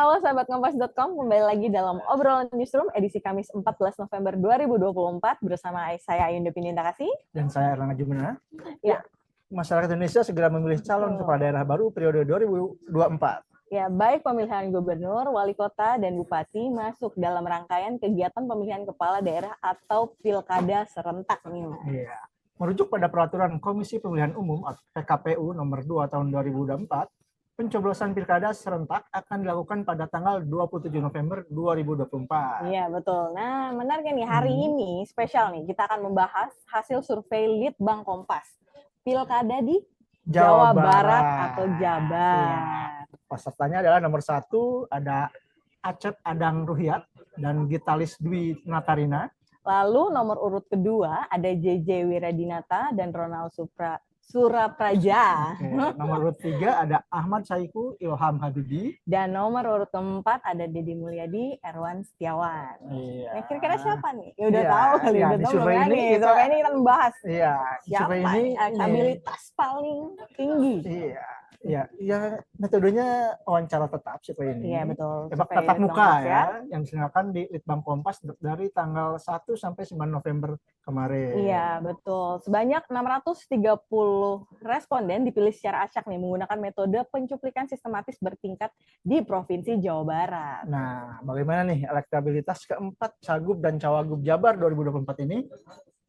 Halo sahabat Kompas.com, kembali lagi dalam obrolan newsroom edisi Kamis 14 November 2024 bersama saya Ayun Depininta Kasih dan saya Erlangga Jumena. Ya, Masyarakat Indonesia segera memilih calon kepala daerah baru periode 2024. Ya, baik pemilihan gubernur, wali kota, dan bupati masuk dalam rangkaian kegiatan pemilihan kepala daerah atau pilkada serentak nih, Mas. Iya. Merujuk pada peraturan Komisi Pemilihan Umum atau PKPU nomor 2 tahun 2024, pencoblosan pilkada serentak akan dilakukan pada tanggal 27 November 2024. Iya, betul. Nah, menarik nih, hari ini spesial nih, kita akan membahas hasil survei Litbang Kompas. Pilkada di Jawa Barat atau Jabar. Iya. Pesertanya adalah nomor 1 ada Acep Adang Ruhyat dan Gitalis Dwi Natarina. Lalu nomor urut kedua ada JJ Wiradinata dan Ronald Surapraja. Oke. Nomor urut 3 ada Ahmad Saiku Ilham Habibi. Dan nomor urut keempat ada Deddy Mulyadi Erwan Setiawan. Iya. Nah, kira-kira siapa nih? Ya udah Iya, tahu kali, iya, udah di tahu survei belum ya ini nih? kita- Survei ini kita membahas Iya, siapa survei ini elektabilitas paling tinggi. Iya, metodenya wawancara tetap survei ini. Iya, betul. Survei Tatap Litbang muka Kompas ya, yang diselenggarakan di Litbang Kompas dari tanggal 1 sampai 9 November kemarin. Iya, betul. Sebanyak 630 responden dipilih secara acak nih menggunakan metode pencuplikan sistematis bertingkat di Provinsi Jawa Barat. Nah, bagaimana nih elektabilitas keempat Cagup dan Cawagup Jabar 2024 ini?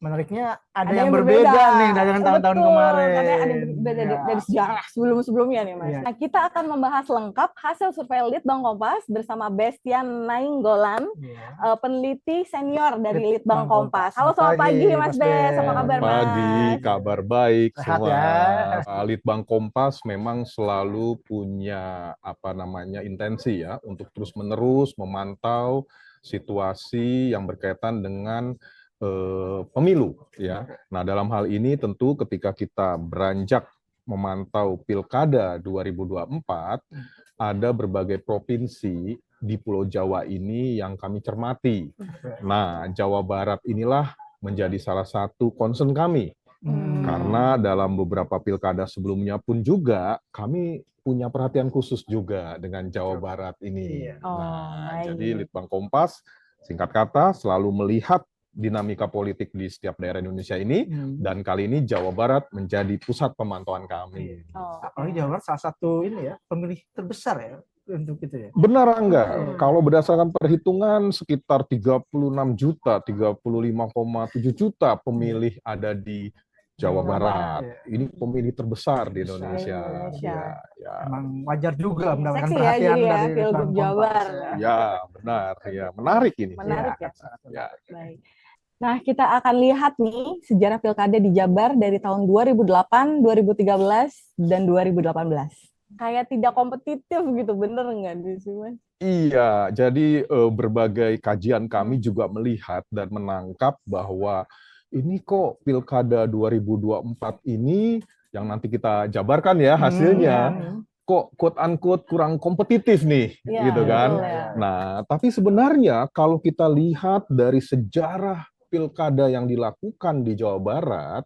Menariknya ada yang berbeda nih dari tahun-tahun kemarin. Karena ada berbeda dari sejarah sebelum-sebelumnya nih, Mas. Iya. Nah, kita akan membahas lengkap hasil survei Litbang Kompas bersama Bestian Nainggolan, Iya. peneliti senior dari Litbang Litbang Kompas. Kompas. Halo, selamat pagi, Mas Mas Bes. Bes. Apa kabar, Mas? Pagi, kabar baik Sehat semua. ya. Litbang Kompas memang selalu punya intensi ya untuk terus-menerus memantau situasi yang berkaitan dengan pemilu ya. Nah, dalam hal ini tentu ketika kita beranjak memantau Pilkada 2024, ada berbagai provinsi di Pulau Jawa ini yang kami cermati. Nah, Jawa Barat inilah menjadi salah satu concern kami. Karena dalam beberapa pilkada sebelumnya pun juga kami punya perhatian khusus juga dengan Jawa Barat ini. Nah, jadi Litbang Kompas singkat kata selalu melihat dinamika politik di setiap daerah Indonesia ini, dan kali ini Jawa Barat menjadi pusat pemantauan kami. Apalagi Jawa Barat salah satu ini ya pemilih terbesar ya untuk itu ya. Benar enggak? Kalau berdasarkan perhitungan sekitar 36 juta, 35,7 juta pemilih ada di Jawa Barat. Ini pemilih terbesar di Indonesia. Ya. Emang wajar juga mendapatkan Seksi perhatian ya, dari Pilgub Jabar. Ya, benar. Ya, menarik ini. Menarik ya. Ya. Baik. Nah, kita akan lihat nih sejarah pilkada di Jabar dari tahun 2008, 2013, dan 2018. Kayak tidak kompetitif gitu, bener nggak sih, Mas? Iya, jadi berbagai kajian kami juga melihat dan menangkap bahwa ini kok pilkada 2024 ini yang nanti kita jabarkan ya hasilnya, kok quote-unquote kurang kompetitif nih, gitu kan. Nah, tapi sebenarnya kalau kita lihat dari sejarah pilkada yang dilakukan di Jawa Barat,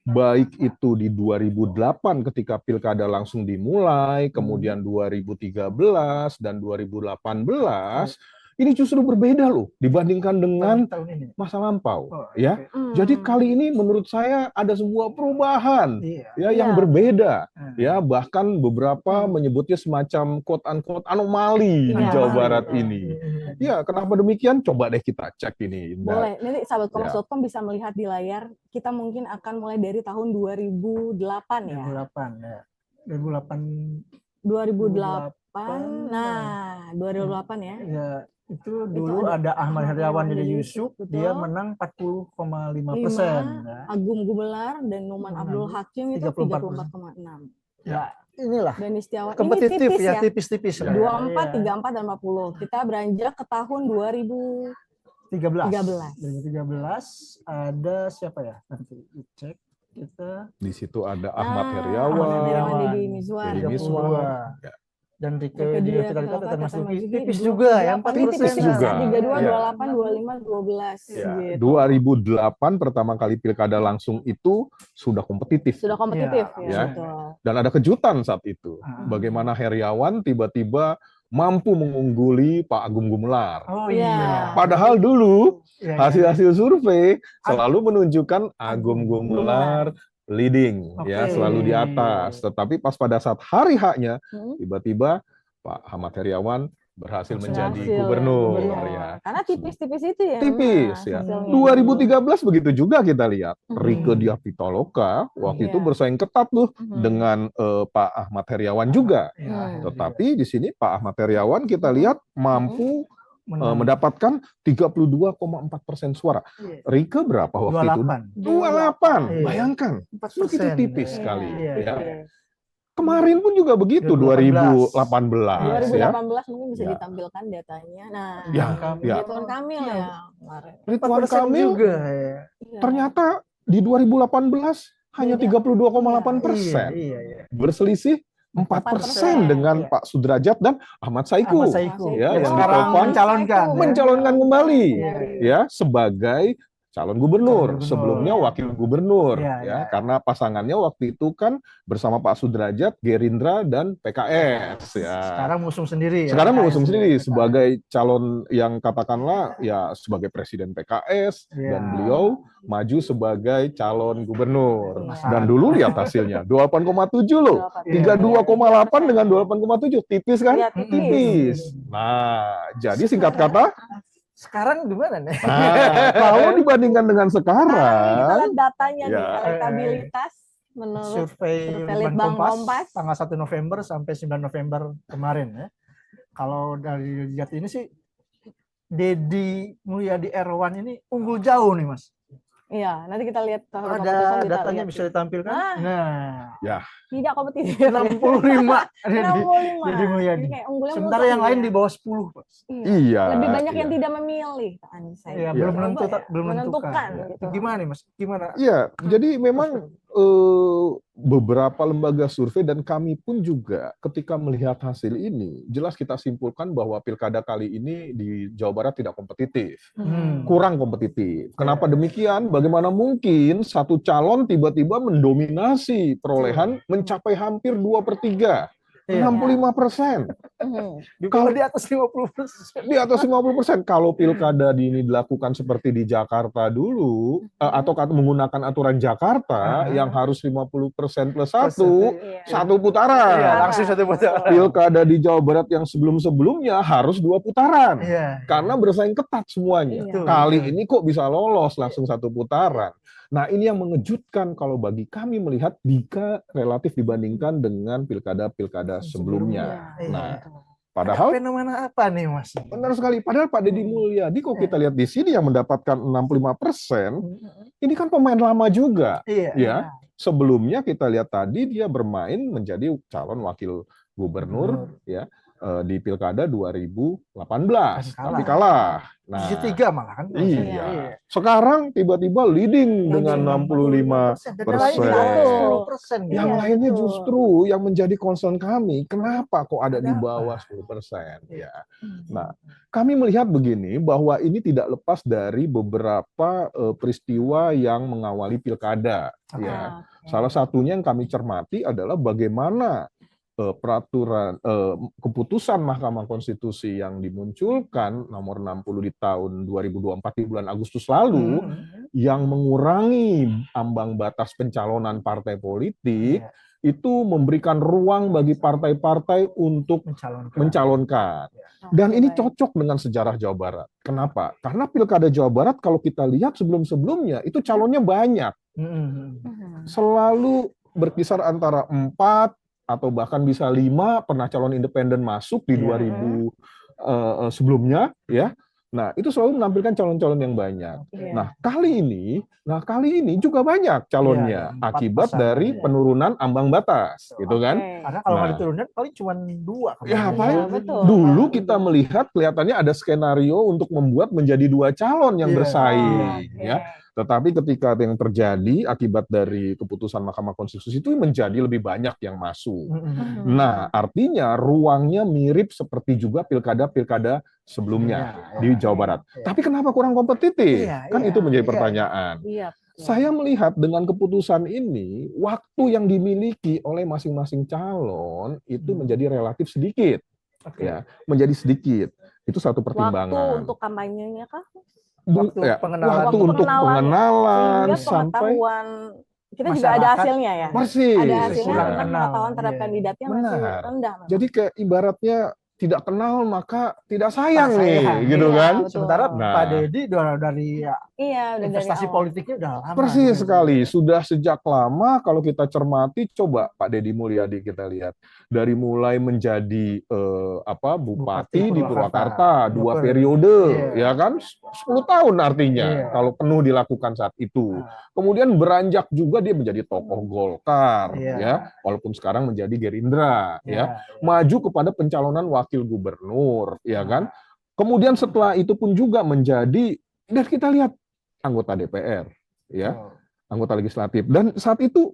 baik itu di 2008 ketika pilkada langsung dimulai, kemudian 2013 dan 2018, ini justru berbeda loh dibandingkan dengan masa lampau. Ya, jadi kali ini menurut saya ada sebuah perubahan yang berbeda. Ya, bahkan beberapa menyebutnya semacam quote-unquote anomali di Jawa Barat ini. Ya, kenapa demikian? Coba deh kita cek ini. Boleh, nanti sahabat Kompas.com bisa melihat di layar. Kita mungkin akan mulai dari tahun 2008 ya. 2008 ya. 2008. Nah, 2008 ya. Ya, itu dulu ada Ahmad Heriawan jadi Yusuf, dia menang 40,5%. Agung Gumelar dan Numan Abdul Hakim itu 34,6. Ya, inilah. Dan Istiawan kompetitif ini ya, tipis-tipis. 24, 34, dan 40. Kita beranjak ke tahun 2013 ada siapa ya? Nanti cek kita. Di situ ada Ahmad Heriawan, Deddy Mizwar. Dan Rike dia termasuk tipis juga ya, 4% juga. 32, 28, 25, 12. Ya, 2008 pertama kali pilkada langsung itu sudah kompetitif. Sudah kompetitif ya. Dan ada kejutan saat itu. Bagaimana Heriawan tiba-tiba mampu mengungguli Pak Agung Gumelar. Oh Iya. iya. Padahal dulu Iya, iya. hasil-hasil survei selalu menunjukkan Agung Gumelar leading, ya, Oke. selalu di atas. Tetapi pas pada saat hari H-nya, Hmm. tiba-tiba Pak Ahmad Heriawan berhasil menjadi Berhasil, gubernur, gubernur. ya. Karena tipis-tipis itu ya. Tipis, Mas, ya. hasilnya. 2013 begitu juga kita lihat. Hmm. Rike Diah Pitaloka waktu itu Iya. bersaing ketat tuh Hmm. dengan Pak Ahmad Heriawan juga. Iya. Tetapi di sini Pak Ahmad Heriawan kita lihat mampu Menang. mendapatkan 32,4% suara. Iya. Rike berapa waktu itu? 28. 28. Iya. Bayangkan, 4%. begitu tipis Iya. sekali. Iya. Ya. Iya. Kemarin pun juga begitu, 2018. Ya. 2018 mungkin bisa Ya. ditampilkan datanya. Nah, Ya, ya. Ridwan Kamil ya kemarin. Ridwan 4% Kamil juga ya. Iya. ternyata di 2018 hanya Beda. 32,8%. Iya, iya. Berselisih 4% dengan Iya. Pak Sudrajat dan Ahmad Saiku. Ahmad Saiku. Ya, yang yang sekarang ditopang mencalonkan. ya. mencalonkan kembali Iya, ya sebagai calon gubernur, Calon gubernur. sebelumnya wakil gubernur, Iya, ya, iya. karena pasangannya waktu itu kan bersama Pak Sudrajat, Gerindra dan PKS, ya. Sekarang mengusung sendiri. ya. Sekarang mengusung PKS. sendiri sebagai calon yang katakanlah ya sebagai presiden PKS, Iya. dan beliau maju sebagai calon gubernur. Iya. Dan dulu lihat hasilnya 28,7 loh. 32,8 dengan 28,7, tipis kan? Iya, Tipis. Nah, jadi singkat kata, Sekarang gimana nih? nah, kalau dibandingkan dengan Nah, kita sekarang, lihat datanya nih, Ya. elektabilitas menurut Survei Litbang Kompas. tanggal 1 November sampai 9 November kemarin ya. Kalau dari lihat ini sih Deddy Mulyadi Erwan ini unggul jauh nih Mas. Iya, nanti kita lihat tahun Ada keputusan kita datanya lihat. bisa ditampilkan. Nah. Nah, Tidak kompetitif. 65 Deddy 65. Deddy Mulyadi. Jadi kayak unggulnya Sementara mutlak yang lain dia. di bawah 10, Mas. iya. Lebih banyak yang iya. tidak memilih kan saya. Iya, Iya. belum Coba belum menentukan menentukan. gitu. Gimana nih Mas? Gimana? Iya, jadi memang beberapa lembaga survei dan kami pun juga ketika melihat hasil ini, jelas kita simpulkan bahwa pilkada kali ini di Jawa Barat tidak kompetitif, kurang kompetitif. Kenapa demikian? Bagaimana mungkin satu calon tiba-tiba mendominasi perolehan mencapai hampir 2/3, Iya. 65%. Kalau di atas 50%. Di atas 50%. Kalau pilkada ini dilakukan seperti di Jakarta dulu, atau menggunakan aturan Jakarta yang harus 50% plus satu, Iya. satu putaran. Iya, langsung satu putaran. Pilkada di Jawa Barat yang sebelum-sebelumnya harus 2 putaran. Iya. Karena bersaing ketat semuanya. Iya. Kali ini kok bisa lolos langsung 1 putaran. Nah, ini yang mengejutkan kalau bagi kami melihat jika relatif dibandingkan dengan pilkada-pilkada sebelumnya. Iya. Nah, Ada padahal fenomena apa nih Mas? benar sekali. Padahal Pak Deddy Mulyadi kok kita lihat di sini yang mendapatkan 65%, ini kan pemain lama juga. Iya. Ya, sebelumnya kita lihat tadi dia bermain menjadi calon wakil gubernur ya di pilkada 2018, tapi kalah. Nah, Posisi 3 malah kan. iya. Sekarang tiba-tiba leading dengan 65%. Dan lain di atas 10%. Yang Iya, lainnya betul. justru yang menjadi concern kami, kenapa kok ada di bawah 10%? Ya. Nah, kami melihat begini, bahwa ini tidak lepas dari beberapa peristiwa yang mengawali pilkada. Ya. Salah satunya yang kami cermati adalah bagaimana peraturan keputusan Mahkamah Konstitusi yang dimunculkan nomor 60 di tahun 2024 di bulan Agustus lalu yang mengurangi ambang batas pencalonan partai politik itu memberikan ruang bagi partai-partai untuk mencalonkan. Dan ini cocok dengan sejarah Jawa Barat. Kenapa? Karena pilkada Jawa Barat kalau kita lihat sebelum-sebelumnya itu calonnya banyak. Selalu berkisar antara 4 atau bahkan bisa 5, pernah calon independen masuk di 2000 sebelumnya ya. Nah, itu selalu menampilkan calon-calon yang banyak. Nah, kali ini juga banyak calonnya akibat dari penurunan ambang batas, gitu kan? Karena kalau nggak diturunkan paling cuma 2. Ya, paling betul. dulu kita melihat kelihatannya ada skenario untuk membuat menjadi 2 calon yang bersaing, ya. Tetapi ketika yang terjadi akibat dari keputusan Mahkamah Konstitusi itu menjadi lebih banyak yang masuk. Nah, artinya ruangnya mirip seperti juga pilkada-pilkada sebelumnya di Jawa Barat. Tapi kenapa kurang kompetitif? Kan itu menjadi pertanyaan. Saya melihat dengan keputusan ini, waktu yang dimiliki oleh masing-masing calon itu menjadi relatif sedikit. Oke. ya, menjadi sedikit. Itu satu Waktu pertimbangan. untuk kampanyenya kah? Waktu Ya, pengenalan. waktu untuk pengenalan Sehingga sampai pengetahuan kita juga ada Masyarakat hasilnya ya. persis. Ada hasilnya kurang tentang kenal. pengetahuan terhadap Iya. kandidatnya masih Benar. rendah. memang. Jadi kayak ibaratnya tidak kenal maka tidak sayang Tak nih, sayang, gitu iya, kan? betul. Sementara Nah, Pak Deddy dari Iya, udah dari investasi awal. politiknya udah lama. persis gitu. sekali, sudah sejak lama. Kalau kita cermati, coba Pak Deddy Mulyadi kita lihat dari mulai menjadi bupati di Purwakarta 2 periode, Iya. ya kan, 10 tahun artinya Iya. kalau penuh dilakukan saat itu. Nah, Kemudian beranjak juga dia menjadi tokoh Golkar, Iya. ya, walaupun sekarang menjadi Gerindra, ya, iya. maju kepada pencalonan wakil gubernur, ya kan. Kemudian setelah itu pun juga menjadi, dan kita lihat anggota DPR, ya, Oh. anggota legislatif. Dan saat itu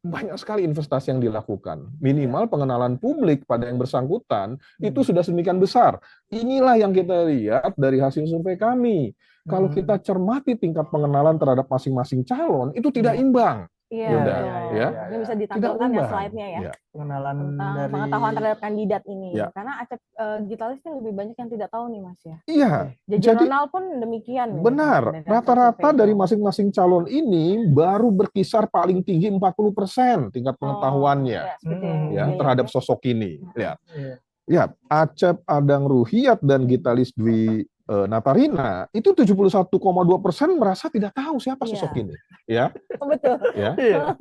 banyak sekali investasi yang dilakukan. Minimal pengenalan publik pada yang bersangkutan itu sudah sedemikian besar. Inilah yang kita lihat dari hasil survei kami. Kalau kita cermati tingkat pengenalan terhadap masing-masing calon, itu tidak imbang. Iya, Yunda, betul. ya. Ini bisa Tidak ditampilkan ya imbang. slide-nya ya. Ya. Pengenalan Tentang dari pengetahuan terhadap kandidat ini. Ya. Karena Acep Gitalis ini lebih banyak yang tidak tahu nih Mas ya. Iya, Jadi jadi Ronald pun demikian. nih, benar. dari hasil Rata-rata survei dari itu. masing-masing calon ini baru berkisar paling tinggi 40% tingkat pengetahuannya. Ya, seperti yang Ya, dilihat terhadap ya. sosok ini. Lihat. Iya. Ya, Acep Adang Ruhiat dan Gitalis Dwi Natarina itu 71,2% merasa tidak tahu siapa Iya. sosok ini. Ya, Betul. ya. Iya.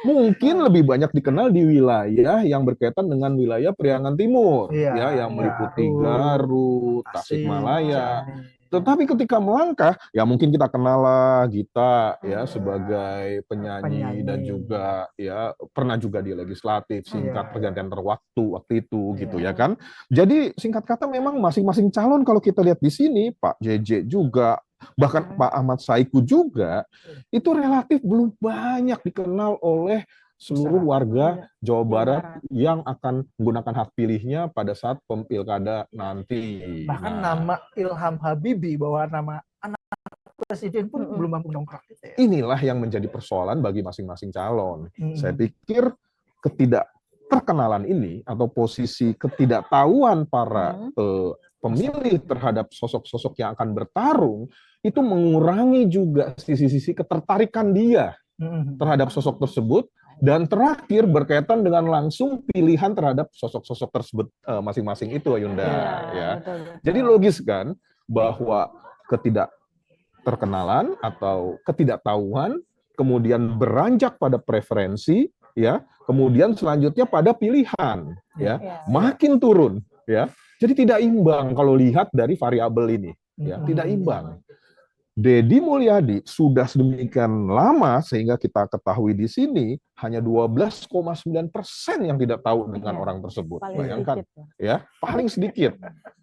Mungkin lebih banyak dikenal di wilayah yang berkaitan dengan wilayah Priangan Timur, Iya, ya, yang meliputi Garut, Garut, Tasikmalaya. Cimahi. Tetapi ketika melangkah, ya mungkin kita kenal lah Gita ya sebagai penyanyi dan juga ya pernah juga di legislatif, singkat pergantian waktu itu gitu ya kan. Jadi singkat kata memang masing-masing calon kalau kita lihat di sini, Pak JJ juga, bahkan Pak Ahmad Saiku juga, itu relatif belum banyak dikenal oleh seluruh warga Jawa Barat yang akan menggunakan hak pilihnya pada saat pilkada nanti. Bahkan nama Ilham Habibie, bahwa nama anak presiden pun belum mampu dongkrak gitu ya. Inilah yang menjadi persoalan bagi masing-masing calon. Saya pikir ketidakterkenalan ini atau posisi ketidaktahuan para pemilih terhadap sosok-sosok yang akan bertarung itu mengurangi juga sisi-sisi ketertarikan dia terhadap sosok tersebut. Dan terakhir berkaitan dengan langsung pilihan terhadap sosok-sosok tersebut masing-masing itu, Yunda. Ya. Betul. Jadi logis kan bahwa ketidakterkenalan atau ketidaktahuan kemudian beranjak pada preferensi, ya, kemudian selanjutnya pada pilihan, ya, makin turun, ya. Jadi tidak imbang kalau lihat dari variabel ini, ya, tidak imbang. Deddy Mulyadi sudah sedemikian lama sehingga kita ketahui di sini hanya 12,9% yang tidak tahu dengan orang tersebut. Bayangkan, ya, paling sedikit.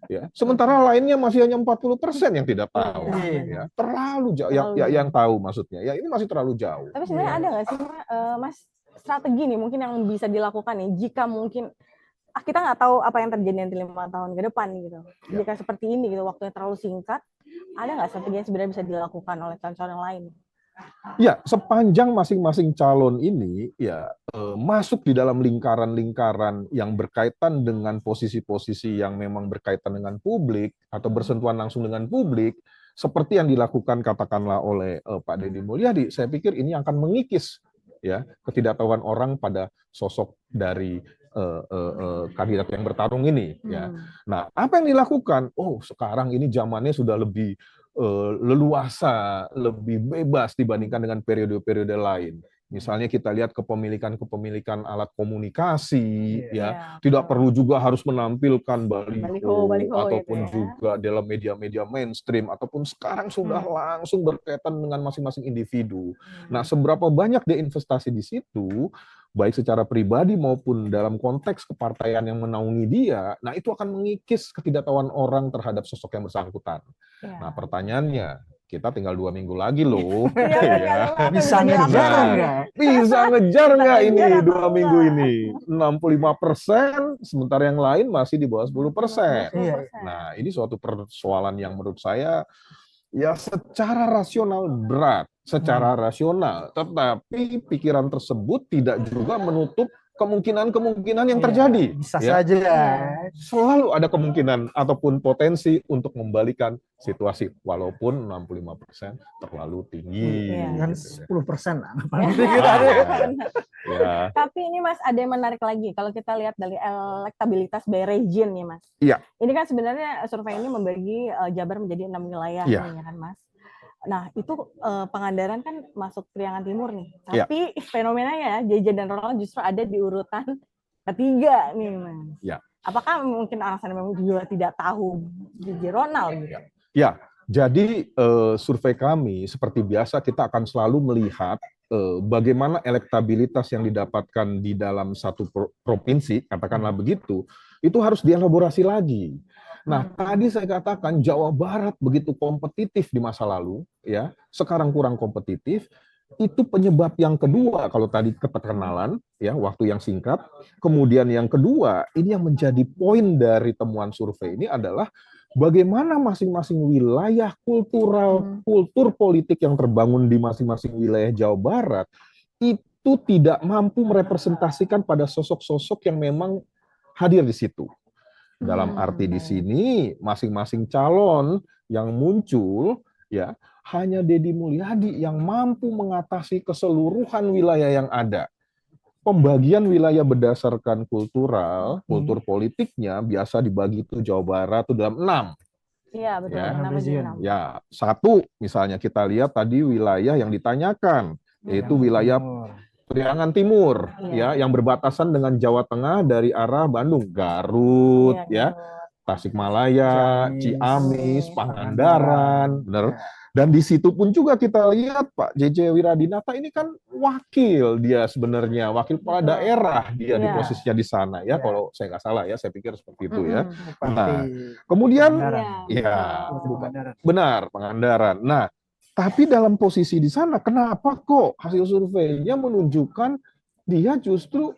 Ya, sementara lainnya masih hanya 40% yang tidak tahu. Ya, terlalu jauh. Yang tahu maksudnya. Ya, ini masih terlalu jauh. Tapi sebenarnya ada nggak sih, Mas, strategi nih mungkin yang bisa dilakukan nih jika mungkin kita nggak tahu apa yang terjadi nanti 5 tahun ke depan gitu. Jika seperti ini gitu, waktunya terlalu singkat, ada nggak strategi yang sebenarnya bisa dilakukan oleh calon-calon yang lain? Ya, sepanjang masing-masing calon ini ya masuk di dalam lingkaran-lingkaran yang berkaitan dengan posisi-posisi yang memang berkaitan dengan publik atau bersentuhan langsung dengan publik, seperti yang dilakukan katakanlah oleh Pak Deddy Mulyadi, saya pikir ini akan mengikis ya ketidaktahuan orang pada sosok dari kandidat yang bertarung ini. Ya. Nah, apa yang dilakukan? Oh, sekarang ini zamannya sudah lebih leluasa, lebih bebas dibandingkan dengan periode-periode lain. Misalnya kita lihat kepemilikan alat komunikasi, ya, tidak perlu juga harus menampilkan baliho ataupun gitu ya, juga dalam media-media mainstream, ataupun sekarang sudah langsung berkaitan dengan masing-masing individu. Nah, seberapa banyak dia investasi di situ, baik secara pribadi maupun dalam konteks kepartaian yang menaungi dia, nah itu akan mengikis ketidaktahuan orang terhadap sosok yang bersangkutan. Nah, pertanyaannya, kita tinggal 2 minggu lagi loh. Bisa ngejar nggak? Bisa ngejar nggak ini 2 minggu ini? 65%, sementara yang lain masih di bawah 10%. Nah, ini suatu persoalan yang menurut saya ya secara rasional berat, secara rasional. Tetapi pikiran tersebut tidak juga menutup kemungkinan-kemungkinan yang Iya, terjadi. bisa ya. saja. Selalu ada kemungkinan ataupun potensi untuk membalikan situasi walaupun 65% terlalu tinggi. Iya. Kan gitu ya. 10% lah. Benar. Ya. Tapi ini Mas ada yang menarik lagi kalau kita lihat dari elektabilitas by region nih Mas. Iya. Ini kan sebenarnya survei ini membagi Jabar menjadi 6 wilayah Iya. nih ya kan Mas. Nah itu Pangandaran kan masuk Priangan Timur nih. Iya. Tapi fenomenanya JJ dan Ronald justru ada di urutan ketiga nih Mas. Iya. Apakah mungkin alasan memang juga tidak tahu JJ Ronald gitu? Ya, jadi survei kami seperti biasa kita akan selalu melihat bagaimana elektabilitas yang didapatkan di dalam satu provinsi, katakanlah begitu, itu harus dielaborasi lagi. Nah, tadi saya katakan Jawa Barat begitu kompetitif di masa lalu, ya, sekarang kurang kompetitif. Itu penyebab yang kedua, kalau tadi keterkenalan, ya, waktu yang singkat. Kemudian yang kedua, ini yang menjadi poin dari temuan survei ini adalah bagaimana masing-masing wilayah kultur politik yang terbangun di masing-masing wilayah Jawa Barat itu tidak mampu merepresentasikan pada sosok-sosok yang memang hadir di situ. Dalam arti di sini masing-masing calon yang muncul ya hanya Deddy Mulyadi yang mampu mengatasi keseluruhan wilayah yang ada. Pembagian wilayah berdasarkan kultur politiknya biasa dibagi itu Jawa Barat itu dalam 6. Iya betul. Ya. 6 region. Ya, satu misalnya kita lihat tadi wilayah yang ditanyakan yaitu wilayah Priangan Timur, ya, yang berbatasan dengan Jawa Tengah dari arah Bandung, Garut, ya, Tasikmalaya, Ciamis, Pangandaran, benar. Dan di situ pun juga kita lihat Pak JJ Wiradinata ini kan wakil dia sebenarnya, wakil kepala daerah dia di posisinya di sana ya, kalau saya nggak salah ya, saya pikir seperti itu ya. Nah, kemudian ya, benar Pangandaran. Nah, tapi dalam posisi di sana, kenapa kok hasil surveinya menunjukkan dia justru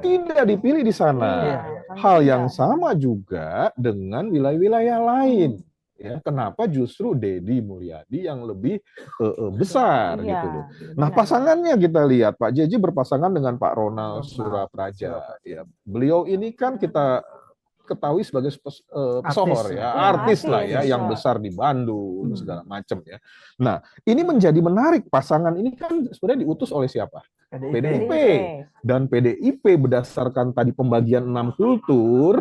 tidak dipilih di sana? Hal yang sama juga dengan wilayah-wilayah lain. Ya, kenapa justru Deddy Mulyadi yang lebih besar gitu loh. Nah, pasangannya kita lihat Pak JJ berpasangan dengan Pak Ronald Surapraja. Ya, beliau ini kan kita ketahui sebagai pesohor ya, artis lah ya, yang besar di Bandung segala macam ya. Nah, ini menjadi menarik, pasangan ini kan sebenarnya diutus oleh siapa? PDIP. Dan PDIP berdasarkan tadi pembagian 6 kultur,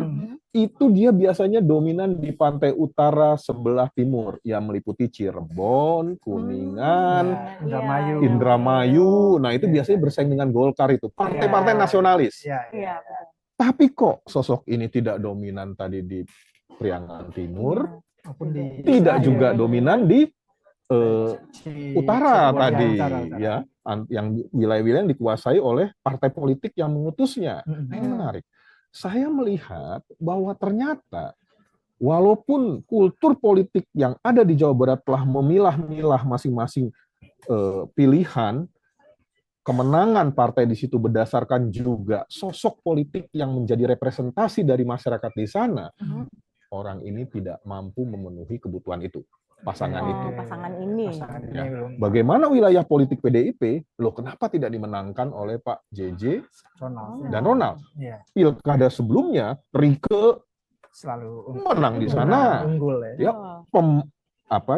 itu dia biasanya dominan di pantai utara sebelah timur, yang meliputi Cirebon, Kuningan, Indramayu. Nah, itu biasanya bersaing dengan Golkar itu, partai-partai nasionalis. Tapi kok sosok ini tidak dominan tadi di Priangan Timur, tidak juga dominan di utara tadi, ya, yang wilayah-wilayah yang dikuasai oleh partai politik yang mengutusnya. Nah, ini menarik. Saya melihat bahwa ternyata walaupun kultur politik yang ada di Jawa Barat telah memilah-milah masing-masing pilihan, kemenangan partai di situ berdasarkan juga sosok politik yang menjadi representasi dari masyarakat di sana, orang ini tidak mampu memenuhi kebutuhan itu, pasangan itu. Pasangan ini. Ya. Bagaimana wilayah politik PDIP, loh kenapa tidak dimenangkan oleh Pak JJ dan Ronald? Pilkada sebelumnya, Rike selalu menang di sana. Ya,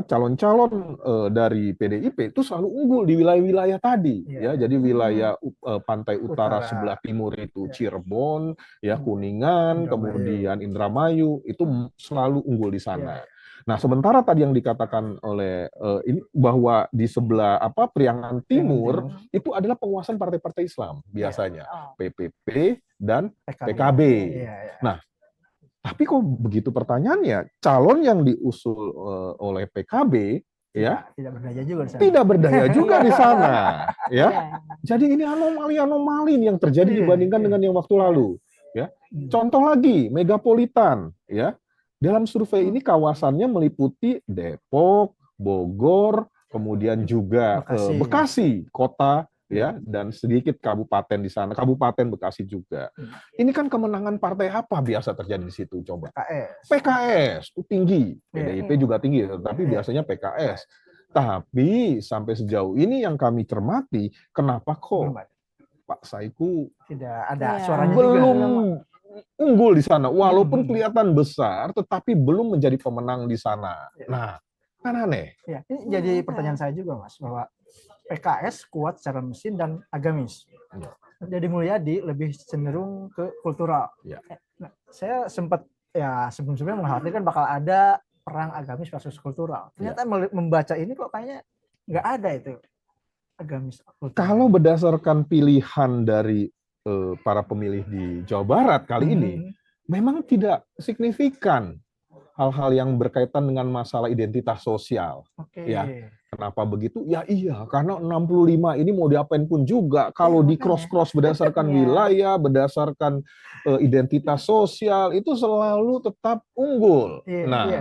calon-calon dari PDIP itu selalu unggul di wilayah-wilayah tadi, ya. Jadi wilayah pantai utara sebelah timur itu Cirebon, ya, Kuningan, kemudian Indramayu itu selalu unggul di sana. Nah, sementara tadi yang dikatakan oleh ini bahwa di sebelah Priangan Timur itu adalah penguasaan partai-partai Islam biasanya, PPP dan PKB. Nah, tapi kok begitu pertanyaannya, calon yang diusul oleh PKB ya tidak berdaya juga di sana, ya. Jadi ini anomali yang terjadi dibandingkan dengan yang waktu lalu, ya. Contoh lagi, megapolitan, ya. Dalam survei ini kawasannya meliputi Depok, Bogor, kemudian juga Bekasi kota, ya, dan sedikit kabupaten di sana, Kabupaten Bekasi juga. Ini kan kemenangan partai apa biasa terjadi di situ, coba? PKS itu tinggi, PDIP juga tinggi, tapi biasanya PKS. Tapi sampai sejauh ini yang kami cermati, kenapa kok Pak Saiku Tidak ada Iya. suaranya juga. belum unggul di sana, walaupun Hmm. kelihatan besar, tetapi belum menjadi pemenang di sana. Nah, kan aneh. Ya, ini jadi pertanyaan saya juga, Mas, bahwa PKS kuat secara mesin dan agamis. Ya. Deddy Mulyadi lebih cenderung ke kultural. Ya. Nah, saya sempat ya sebelum-sebelumnya mengkhawatirkan bakal ada perang agamis versus kultural. Ternyata membaca ini kok kayaknya nggak ada itu agamis kultural. Kalau berdasarkan pilihan dari para pemilih di Jawa Barat kali ini, memang tidak signifikan hal-hal yang berkaitan dengan masalah identitas sosial. Oke. Ya. Kenapa begitu? Ya iya, karena 65 ini mau diapain pun juga. Kalau di cross-cross berdasarkan wilayah, berdasarkan identitas sosial, itu selalu tetap unggul. Nah,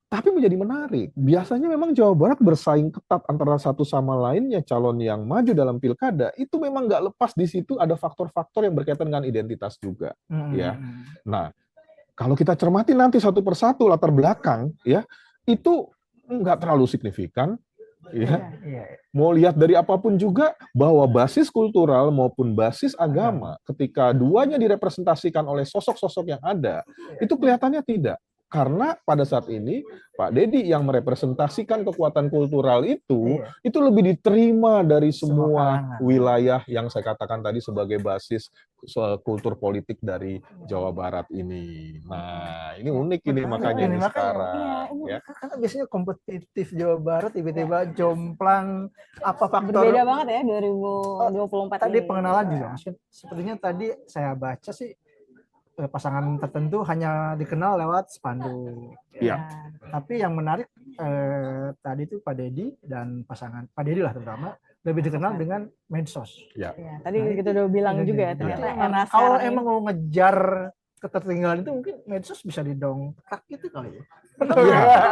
tapi menjadi menarik. Biasanya memang Jawa Barat bersaing ketat antara satu sama lainnya calon yang maju dalam pilkada. Itu memang nggak lepas di situ ada faktor-faktor yang berkaitan dengan identitas juga. Ya. Nah, kalau kita cermati nanti satu persatu latar belakang, ya itu nggak terlalu signifikan. Ya. Mau lihat dari apapun juga bahwa basis kultural maupun basis agama, ketika duanya direpresentasikan oleh sosok-sosok yang ada, itu kelihatannya tidak. Karena pada saat ini Pak Deddy yang merepresentasikan kekuatan kultural itu lebih diterima dari semua wilayah yang saya katakan tadi sebagai basis kultur politik dari Jawa Barat ini. Nah, ini unik ini makanya ini sekarang. Ya. Karena biasanya kompetitif Jawa Barat tiba-tiba jomplang apa faktor. Berbeda banget ya 2024 tadi ini. pengenalan juga. Sepertinya tadi saya baca sih pasangan tertentu hanya dikenal lewat spanduk. Ya. Tapi yang menarik tadi itu Pak Deddy dan pasangan Pak Deddy lah terutama lebih dikenal dengan medsos. Ya. Tadi kita udah bilang juga ya. Ternyata kalau emang mau ngejar ketertinggalan itu mungkin medsos bisa didongkrak gitu kali ya.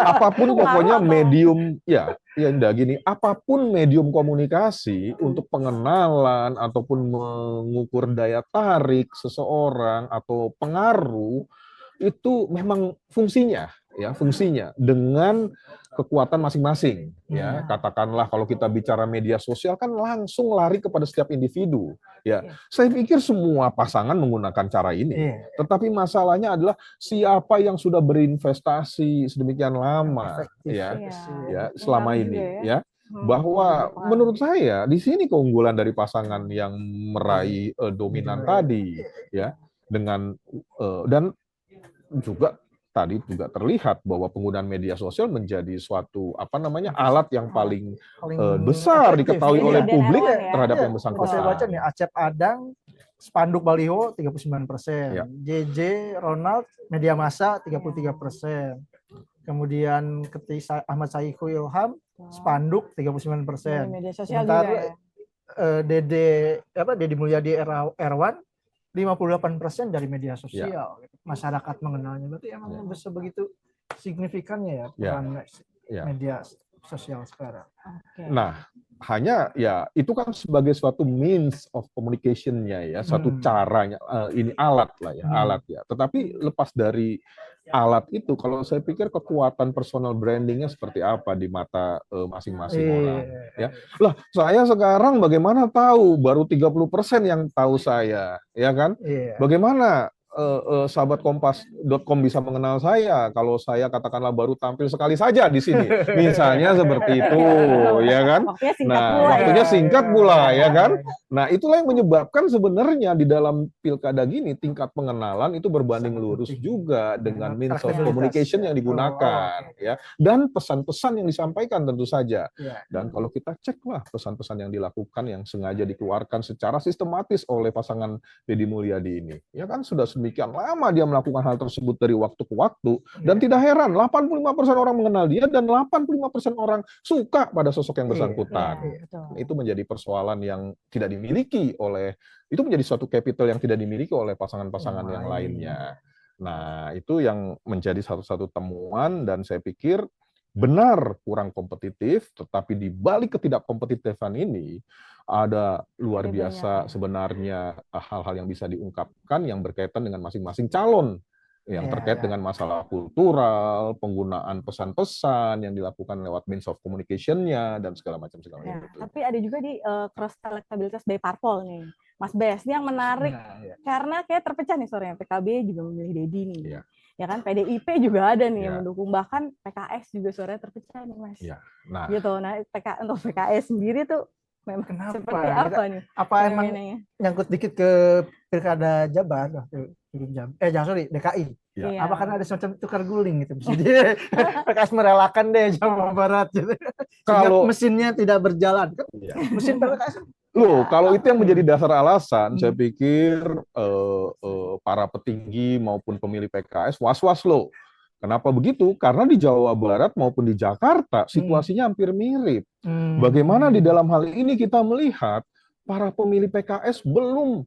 Apapun pokoknya medium enggak gini, apapun medium komunikasi untuk pengenalan ataupun mengukur daya tarik seseorang atau pengaruh itu memang fungsinya dengan kekuatan masing-masing ya. Katakanlah kalau kita bicara media sosial kan langsung lari kepada setiap individu ya. Saya pikir semua pasangan menggunakan cara ini. Tetapi masalahnya adalah siapa yang sudah berinvestasi sedemikian lama ya selama ini ya. Bahwa menurut saya di sini keunggulan dari pasangan yang meraih dominan tadi ya, dengan dan juga tadi juga terlihat bahwa penggunaan media sosial menjadi suatu alat yang paling besar diketahui oleh publik terhadap yang bersangkutan. Saya baca nih Acep Adang spanduk baliho 39%, JJ Ronald media massa 33%. Kemudian Ahmad Saiku Ilham spanduk 39%. Sementara Deddy Mulyadi Erwan 58% dari media sosial. Masyarakat mengenalnya. Berarti emang sebegitu signifikannya ya peran media sosial sekarang. Nah, hanya itu kan sebagai suatu means of communication-nya ya, suatu caranya, ini alat lah ya, alat ya. Tetapi lepas dari alat itu, kalau saya pikir kekuatan personal brandingnya seperti apa di mata masing-masing orang. Ya, lah saya sekarang bagaimana tahu baru 30% yang tahu saya, ya kan? Bagaimana sahabat kompas.com bisa mengenal saya kalau saya katakanlah baru tampil sekali saja di sini, misalnya seperti itu, ya kan? Nah, waktunya singkat pula, ya kan? Nah, itulah yang menyebabkan sebenarnya di dalam pilkada gini tingkat pengenalan itu berbanding lurus juga dengan means of communication yang digunakan, ya, dan pesan-pesan yang disampaikan tentu saja. Dan kalau kita ceklah pesan-pesan yang dilakukan yang sengaja dikeluarkan secara sistematis oleh pasangan Deddy Mulyadi ini, ya kan sudah demikian lama dia melakukan hal tersebut dari waktu ke waktu, dan tidak heran 85% orang mengenal dia dan 85% orang suka pada sosok yang bersangkutan. Itu menjadi persoalan yang tidak dimiliki itu menjadi suatu capital yang tidak dimiliki oleh pasangan-pasangan yang lainnya. Nah, itu yang menjadi satu-satu temuan, dan saya pikir benar kurang kompetitif, tetapi di balik ketidakkompetitifan ini ada luar biasa sebenarnya hal-hal yang bisa diungkapkan yang berkaitan dengan masing-masing calon yang Iya, terkait iya. dengan masalah kultural, penggunaan pesan-pesan yang dilakukan lewat means of communication-nya dan segala macam Ya, itu. tapi ada juga di cross elektabilitas by parpol nih, Mas Bes. Ini yang menarik Nah, iya. karena kayak terpecah nih suaranya. PKB juga memilih Dedi nih, Iya. ya kan? PDIP juga ada nih yang Iya. mendukung, bahkan PKS juga suaranya terpecah nih, Mas. Iya. Nah, Gitu. Nah, untuk PKS sendiri tuh memang Kenapa? seperti apa nih Apa emang fenomenanya? nyangkut dikit ke Pilkada Jabar? Jangan sorry, DKI. ya. Iya. Apa karena ada semacam tukar guling gitu? Bisa dia PKS merelakan deh Jawa Barat gitu. Sehingga Kalau mesinnya tidak berjalan. Kan Iya. mesin PKS Loh, kalau itu yang menjadi dasar alasan, saya Hmm. pikir para petinggi maupun pemilih PKS was-was loh. Kenapa begitu? Karena di Jawa Barat maupun di Jakarta situasinya hampir mirip. Bagaimana di dalam hal ini kita melihat para pemilih PKS belum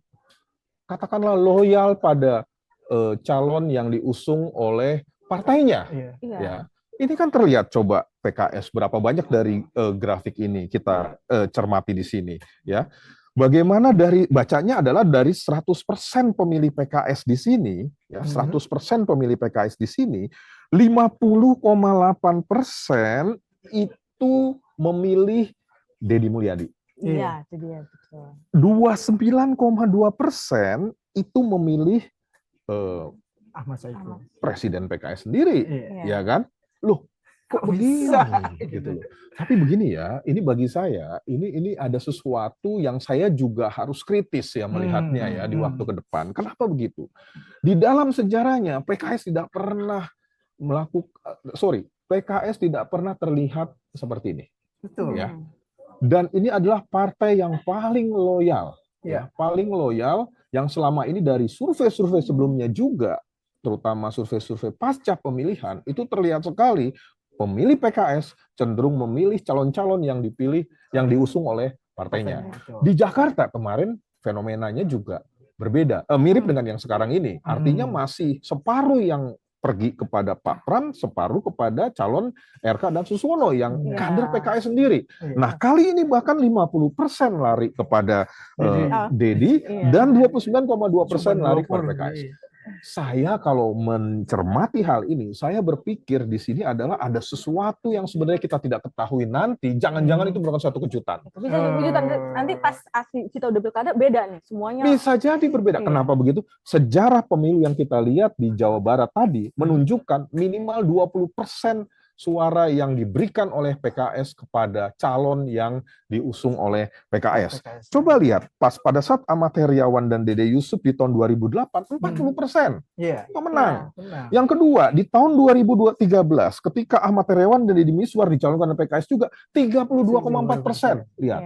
katakanlah loyal pada calon yang diusung oleh partainya. Iya. Iya. Ya, ini kan terlihat coba PKS berapa banyak dari grafik ini kita cermati di sini, ya. Bagaimana dari bacanya adalah dari 100% pemilih PKS di sini, ya 100% pemilih PKS di sini, 50,8% itu memilih Deddy Mulyadi. Iya, itu dia betul. 29,2% itu memilih Ahmad Saiku. presiden PKS sendiri, Iya. ya kan? Loh, kok Kok begini? bisa? Gitu loh. Tapi begini ya, ini bagi saya, ini ada sesuatu yang saya juga harus kritis ya melihatnya ya di waktu ke depan. Kenapa begitu? Di dalam sejarahnya PKS tidak pernah PKS tidak pernah terlihat seperti ini. Betul. Ya. Dan ini adalah partai yang paling loyal, Iya. paling loyal yang selama ini dari survei-survei sebelumnya juga, terutama survei-survei pasca pemilihan, itu terlihat sekali pemilih PKS cenderung memilih calon-calon yang dipilih, yang diusung oleh partainya. Betul. Di Jakarta kemarin fenomenanya juga berbeda, mirip dengan yang sekarang ini. Artinya masih separuh yang pergi kepada Pak Pram, separuh kepada calon RK dan Suswono yang kader PKS sendiri. Nah, kali ini bahkan 50% lari kepada Dedi dan 29,2% lari kepada PKS. Saya kalau mencermati hal ini, saya berpikir di sini adalah ada sesuatu yang sebenarnya kita tidak ketahui nanti. Jangan-jangan itu merupakan suatu kejutan. Bisa jadi kejutan nanti pas asli kita udah pilkada beda nih semuanya. Bisa jadi berbeda. Kenapa begitu? Sejarah pemilu yang kita lihat di Jawa Barat tadi menunjukkan minimal 20% suara yang diberikan oleh PKS kepada calon yang diusung oleh PKS. Coba lihat, pas pada saat Ahmad Heriawan dan Dede Yusuf di tahun 2008, 40% pemenang. Yang kedua, di tahun 2013, ketika Ahmad Heriawan dan Deddy Miswar dicalonkan oleh PKS juga, 32,4%. Lihat.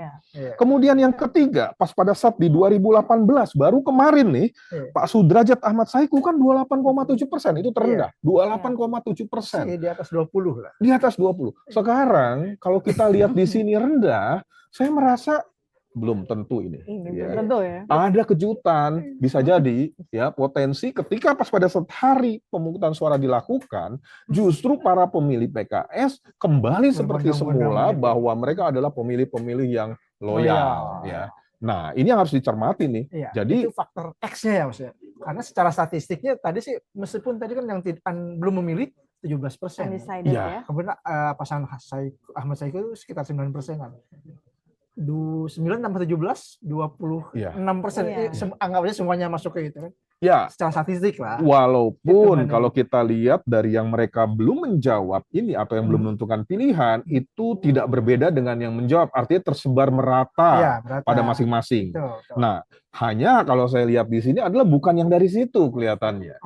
Kemudian yang ketiga, pas pada saat di 2018, baru kemarin nih, Pak Sudrajat Ahmad Saiku kan 28,7%, itu terendah, 28,7%. Di atas 20 lah. Di atas 20. Sekarang kalau kita lihat di sini rendah, saya merasa belum tentu ini. Tentu ya. Ada kejutan, bisa jadi ya potensi ketika pas pada saat hari pemungutan suara dilakukan, justru para pemilih PKS kembali seperti semula bahwa mereka adalah pemilih-pemilih yang loyal. Ya. Nah, ini yang harus dicermati nih. Jadi itu faktor X-nya ya maksudnya. Karena secara statistiknya tadi sih meskipun tadi kan yang belum memilih 17%. Ya. Kemudian pasangan Ahmad Saiku itu sekitar 9% kan. 9 tambah 17, 26%. Anggap aja semuanya masuk ke itu kan. Ya. Secara statistik lah. Walaupun kalau kita lihat dari yang mereka belum menjawab ini atau yang belum menentukan pilihan, itu tidak berbeda dengan yang menjawab. Artinya tersebar merata pada masing-masing. Nah, hanya kalau saya lihat di sini adalah bukan yang dari situ kelihatannya.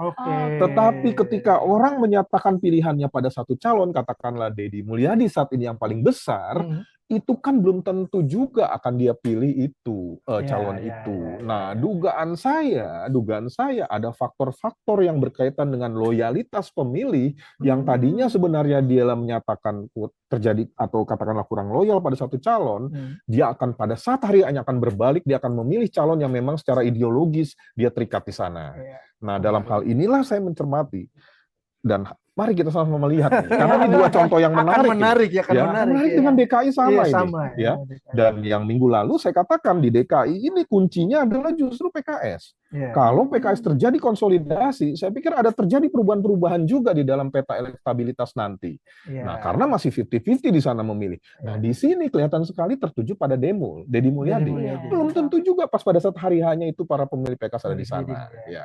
Tetapi ketika orang menyatakan pilihannya pada satu calon, katakanlah Deddy Mulyadi saat ini yang paling besar, itu kan belum tentu juga akan dia pilih itu calon itu. Nah, dugaan saya ada faktor-faktor yang berkaitan dengan loyalitas pemilih yang tadinya sebenarnya dia menyatakan terjadi atau katakanlah kurang loyal pada satu calon, dia akan pada saat hari hanya akan berbalik, dia akan memilih calon yang memang secara ideologis dia terikat di sana. Nah, dalam hal inilah saya mencermati dan mari kita sama-sama melihat nih, karena ini dua contoh yang menarik. Akan menarik ya, akan Ya, menarik. menarik Iya. dengan DKI sama Iya, ini. sama Ya. DKI. Dan yang minggu lalu saya katakan di DKI ini kuncinya adalah justru PKS. Iya. Kalau PKS terjadi konsolidasi, saya pikir ada terjadi perubahan-perubahan juga di dalam peta elektabilitas nanti. Iya. Nah, karena masih 50-50 di sana memilih. Nah, di sini kelihatan sekali tertuju pada Deddy Deddy Mulyadi. Mulyadi. Belum tentu juga pas pada saat hari hanya itu para pemilih PKS ada di Deddy sana. Mulyadi. Ya.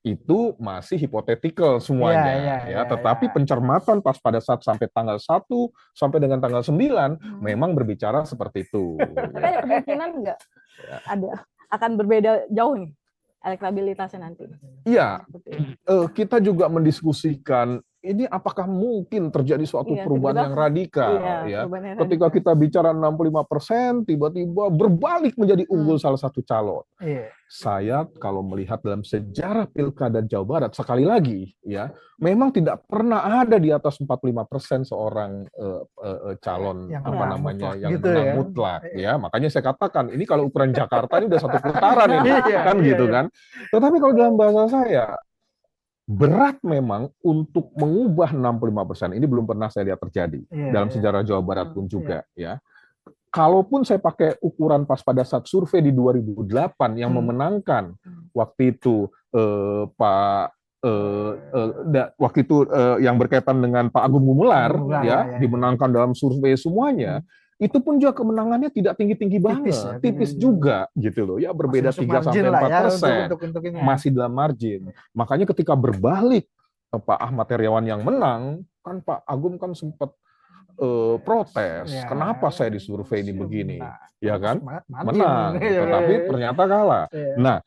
Itu masih hipotetikal semuanya, ya. Tetapi pencermatan pas pada saat sampai tanggal 1 sampai dengan tanggal 9 memang berbicara seperti itu. Tapi ada kemungkinan nggak akan berbeda jauh nih elektabilitasnya nanti? Iya, kita juga mendiskusikan ini apakah mungkin terjadi suatu perubahan yang radikal, ya. Ketika kita bicara 65%, tiba-tiba berbalik menjadi unggul salah satu calon. Saya kalau melihat dalam sejarah Pilkada Jawa Barat, sekali lagi, ya, memang tidak pernah ada di atas 45% seorang calon yang gitu menang mutlak, ya. Makanya saya katakan ini kalau ukuran Jakarta ini udah satu putaran ini, kan gitu kan. Tetapi kalau dalam bahasa saya berat memang untuk mengubah 65%. Ini belum pernah saya lihat terjadi dalam sejarah Jawa Barat pun juga, ya. Kalaupun saya pakai ukuran pas pada saat survei di 2008 yang memenangkan waktu itu waktu itu yang berkaitan dengan Pak Agung Gumelar, ya, dimenangkan dalam survei semuanya. Itu pun juga kemenangannya tidak tinggi-tinggi banget, tipis juga gitu loh, ya, berbeda 3-4%, masih dalam margin. Makanya ketika berbalik Pak Ahmad Heriawan yang menang, kan Pak Agung kan sempat protes, kenapa saya di survei ini begini, ya kan, menang, tetapi ternyata kalah. Nah,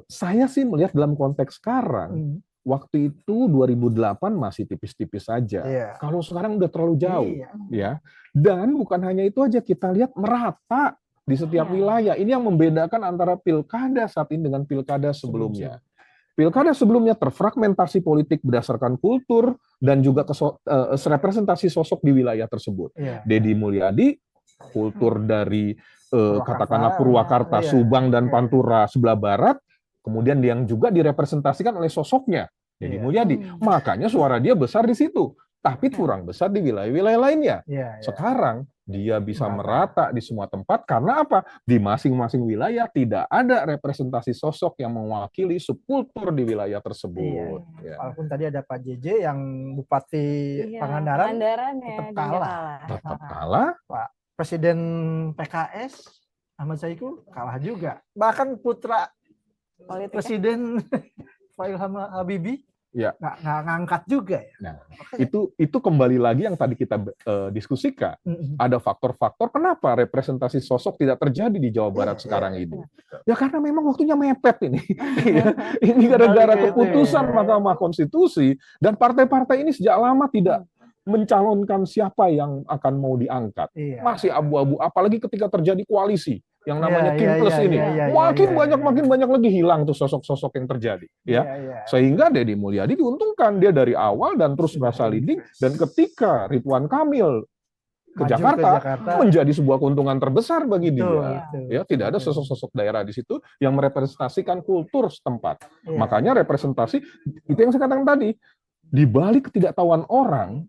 saya sih melihat dalam konteks sekarang, waktu itu 2008 masih tipis-tipis saja. Kalau sekarang udah terlalu jauh, ya. Dan bukan hanya itu aja, kita lihat merata di setiap wilayah. Ini yang membedakan antara pilkada saat ini dengan pilkada sebelumnya. Pilkada sebelumnya terfragmentasi politik berdasarkan kultur dan juga representasi sosok di wilayah tersebut. Deddy Mulyadi, kultur dari katakanlah Purwakarta, Subang dan Pantura sebelah barat, kemudian yang juga direpresentasikan oleh sosoknya Deddy Mulyadi. Makanya suara dia besar di situ, tapi kurang besar di wilayah-wilayah lainnya. Sekarang dia bisa merata di semua tempat karena apa? Di masing-masing wilayah tidak ada representasi sosok yang mewakili subkultur di wilayah tersebut. Walaupun tadi ada Pak JJ yang Bupati Pangandaran tetap kalah. Tetap kalah. Pak Presiden PKS Ahmad Saiku kalah juga. Bahkan putra Presiden Pak Ilham Habibie nggak ngangkat juga, ya. Nah, itu kembali lagi yang tadi kita diskusikan. Ada faktor-faktor kenapa representasi sosok tidak terjadi di Jawa Barat sekarang ini. Ya karena memang waktunya mepet ini. Ini gara-gara keputusan Mahkamah Konstitusi dan partai-partai ini sejak lama tidak mencalonkan siapa yang akan mau diangkat. Masih abu-abu, apalagi ketika terjadi koalisi yang namanya Kim Plus ini. Makin banyak lagi hilang tuh sosok-sosok yang terjadi, ya. Sehingga Deddy Mulyadi diuntungkan, dia dari awal dan terus merasa leading, dan ketika Ridwan Kamil ke Jakarta menjadi sebuah keuntungan terbesar bagi dia. Ya, tidak ada sosok-sosok daerah di situ yang merepresentasikan kultur setempat. Makanya representasi itu yang saya katakan tadi, di balik ketidaktahuan orang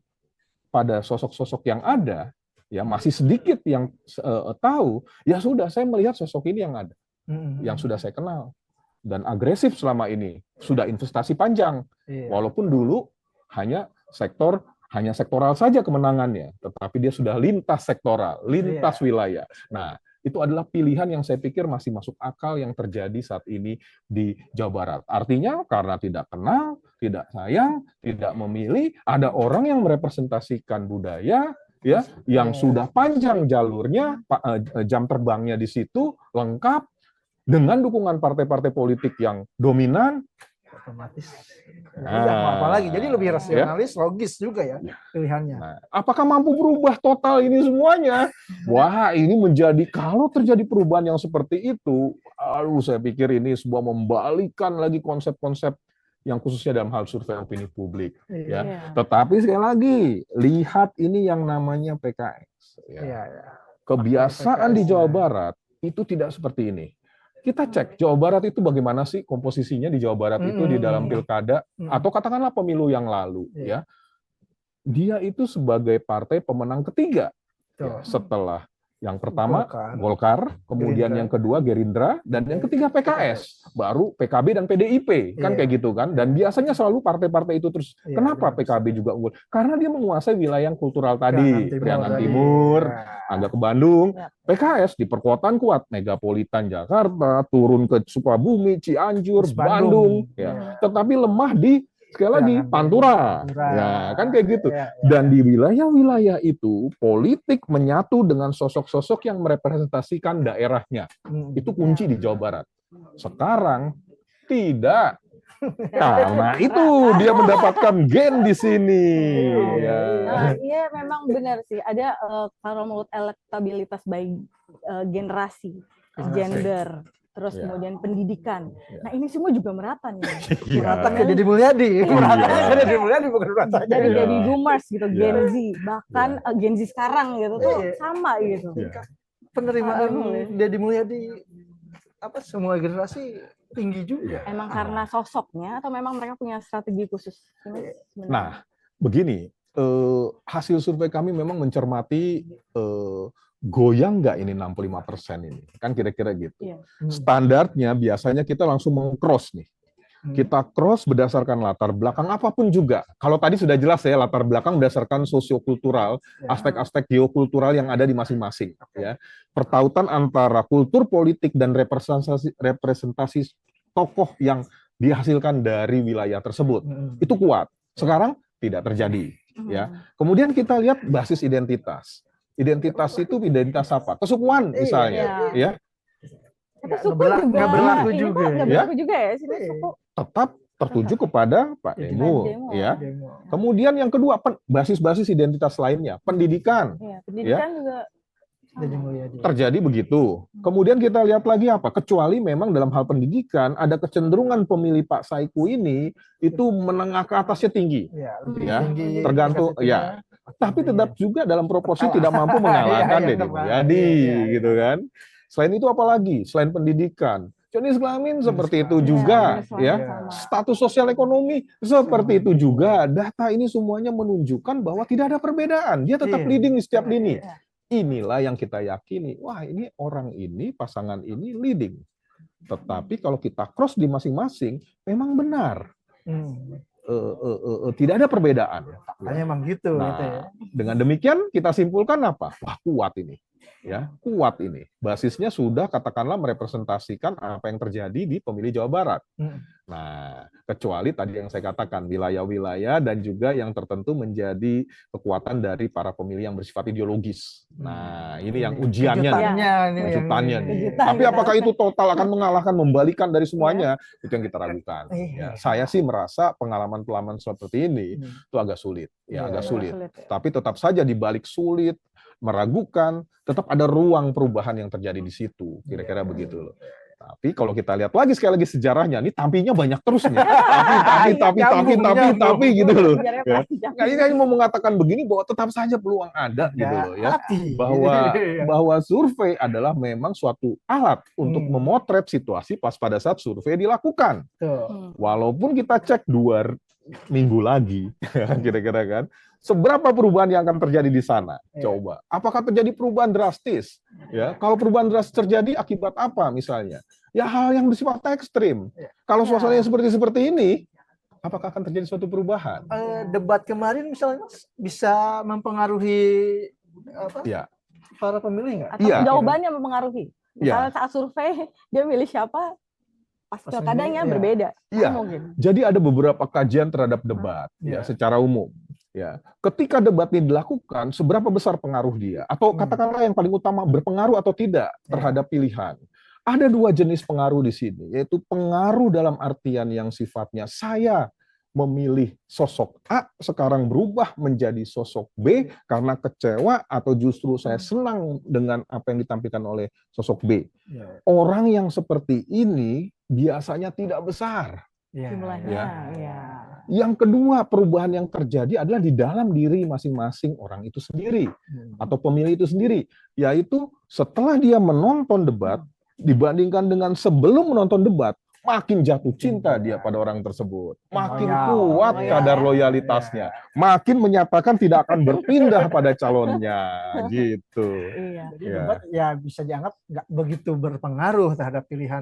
pada sosok-sosok yang ada, ya masih sedikit yang tahu, ya sudah saya melihat sosok ini yang ada, yang sudah saya kenal dan agresif selama ini, sudah investasi panjang, walaupun dulu hanya sektoral saja kemenangannya, tetapi dia sudah lintas sektoral, lintas wilayah. Nah, itu adalah pilihan yang saya pikir masih masuk akal yang terjadi saat ini di Jawa Barat. Artinya karena tidak kenal, tidak sayang, tidak memilih, ada orang yang merepresentasikan budaya, ya, yang sudah panjang jalurnya, jam terbangnya di situ lengkap dengan dukungan partai-partai politik yang dominan, otomatis. Apalagi jadi lebih rasionalis, logis juga ya pilihannya. Nah, apakah mampu berubah total ini semuanya? Wah, ini menjadi, kalau terjadi perubahan yang seperti itu, saya pikir ini sebuah membalikan lagi konsep-konsep yang khususnya dalam hal survei opini publik, ya. Tetapi sekali lagi, lihat ini yang namanya PKS. Kebiasaan di Jawa Barat itu tidak seperti ini. Kita cek Jawa Barat itu bagaimana sih komposisinya di Jawa Barat itu di dalam pilkada atau katakanlah pemilu yang lalu ya. Dia itu sebagai partai pemenang ketiga ya, setelah yang pertama Golkar, kemudian yang kedua Gerindra, dan yang ketiga PKS, baru PKB dan PDIP, kan kayak gitu kan. Dan biasanya selalu partai-partai itu terus. Kenapa PKB juga unggul? Karena dia menguasai wilayah yang kultural tadi, Priangan Timur, agak ke Bandung. PKS di perkotaan kuat, megapolitan Jakarta, turun ke Sukabumi, Cianjur, Bandung, ya. Tetapi lemah di sekali lagi Pantura, ya kan kayak gitu. Dan di wilayah-wilayah itu politik menyatu dengan sosok-sosok yang merepresentasikan daerahnya. Itu kunci di Jawa Barat. Sekarang tidak, karena itu dia mendapatkan gen di sini. Iya, memang benar sih. Ada kalau menurut elektabilitas baik generasi, gender. Terus kemudian pendidikan. Nah ini semua juga merata nih. Merata ke Deddy Mulyadi. Merata ke Deddy Mulyadi bukan merata. Dari Baby Boomers gitu, Gen Z. Bahkan Gen Z sekarang gitu tuh sama gitu. Penerimaan Deddy Mulyadi semua generasi tinggi juga. Emang karena sosoknya atau memang mereka punya strategi khusus? Nah, begini. Hasil survei kami memang mencermati goyang nggak ini 65% ini, kan kira-kira gitu. Standarnya biasanya kita langsung meng-cross nih. Kita cross berdasarkan latar belakang apapun juga. Kalau tadi sudah jelas ya, latar belakang berdasarkan sosiokultural, aspek-aspek geokultural yang ada di masing-masing. Ya. Pertautan antara kultur politik dan representasi tokoh yang dihasilkan dari wilayah tersebut. Itu kuat. Sekarang tidak terjadi. Ya. Kemudian kita lihat basis identitas. Identitas itu identitas apa? Kesukuan misalnya, ya. Suku juga nggak berlaku juga, nggak berlaku juga ya sini suku. Tetap tertuju kepada Pak Demo, ya. Kemudian yang kedua basis-basis identitas lainnya, pendidikan. Pendidikan juga terjadi begitu. Kemudian kita lihat lagi apa? Kecuali memang dalam hal pendidikan ada kecenderungan pemilih Pak Saiku ini itu menengah ke atasnya tinggi, ya. Tergantung, ya. Tapi tetap juga dalam proporsi tidak mampu mengalahkan Deddy Mulyadi, gitu kan. Selain itu apalagi? Selain pendidikan, jenis kelamin seperti itu juga, ya. Status sosial ekonomi seperti itu juga. Data ini semuanya menunjukkan bahwa tidak ada perbedaan. Dia tetap leading di setiap lini. Inilah yang kita yakini. Wah, ini orang ini, pasangan ini leading. Tetapi kalau kita cross di masing-masing, memang benar. Tidak ada perbedaan. Hanya emang gitu. Nah, gitu ya. Dengan demikian kita simpulkan apa? Wah, kuat ini. Ya, kuat ini. Basisnya sudah katakanlah merepresentasikan apa yang terjadi di pemilih Jawa Barat. Nah, kecuali tadi yang saya katakan wilayah-wilayah dan juga yang tertentu menjadi kekuatan dari para pemilih yang bersifat ideologis. Nah, ini yang ujiannya, kejutannya nih. Tapi apakah itu total akan mengalahkan, membalikan dari semuanya? Itu yang kita ragukan. Ya, saya sih merasa pengalaman-pengalaman seperti ini itu agak sulit, ya agak sulit. Tapi tetap saja di balik sulit, meragukan, tetap ada ruang perubahan yang terjadi di situ, kira-kira begitu loh. Tapi kalau kita lihat lagi sekali lagi sejarahnya, ini tapinya banyak terus nih. Tapi gitu loh. Ya. Nah, ini hanya mau mengatakan begini bahwa tetap saja peluang ada gitu loh ya. Bahwa survei adalah memang suatu alat untuk memotret situasi pas pada saat survei dilakukan. Walaupun kita cek 2 minggu lagi, kira-kira kan. Seberapa perubahan yang akan terjadi di sana? Coba. Apakah terjadi perubahan drastis? Ya, kalau perubahan drastis terjadi akibat apa misalnya? Ya hal yang bersifat ekstrim. Kalau suasananya seperti ini, apakah akan terjadi suatu perubahan? Debat kemarin misalnya bisa mempengaruhi para pemilih nggak? Atau jawabannya mempengaruhi? Misalnya saat survei dia milih siapa? Pas pilkadanya berbeda. Mungkin. Jadi ada beberapa kajian terhadap debat ya secara umum. Ya, ketika debat ini dilakukan, seberapa besar pengaruh dia? Atau katakanlah yang paling utama berpengaruh atau tidak terhadap pilihan? Ada 2 jenis pengaruh di sini, yaitu pengaruh dalam artian yang sifatnya saya memilih sosok A sekarang berubah menjadi sosok B karena kecewa atau justru saya senang dengan apa yang ditampilkan oleh sosok B. Orang yang seperti ini biasanya tidak besar. Yang kedua, perubahan yang terjadi adalah di dalam diri masing-masing orang itu sendiri atau pemilih itu sendiri, yaitu setelah dia menonton debat, dibandingkan dengan sebelum menonton debat, makin jatuh cinta dia pada orang tersebut, makin kuat kadar loyalitasnya, makin menyatakan tidak akan berpindah pada calonnya, gitu. Iya. Jadi debat ya bisa dianggap nggak begitu berpengaruh terhadap pilihan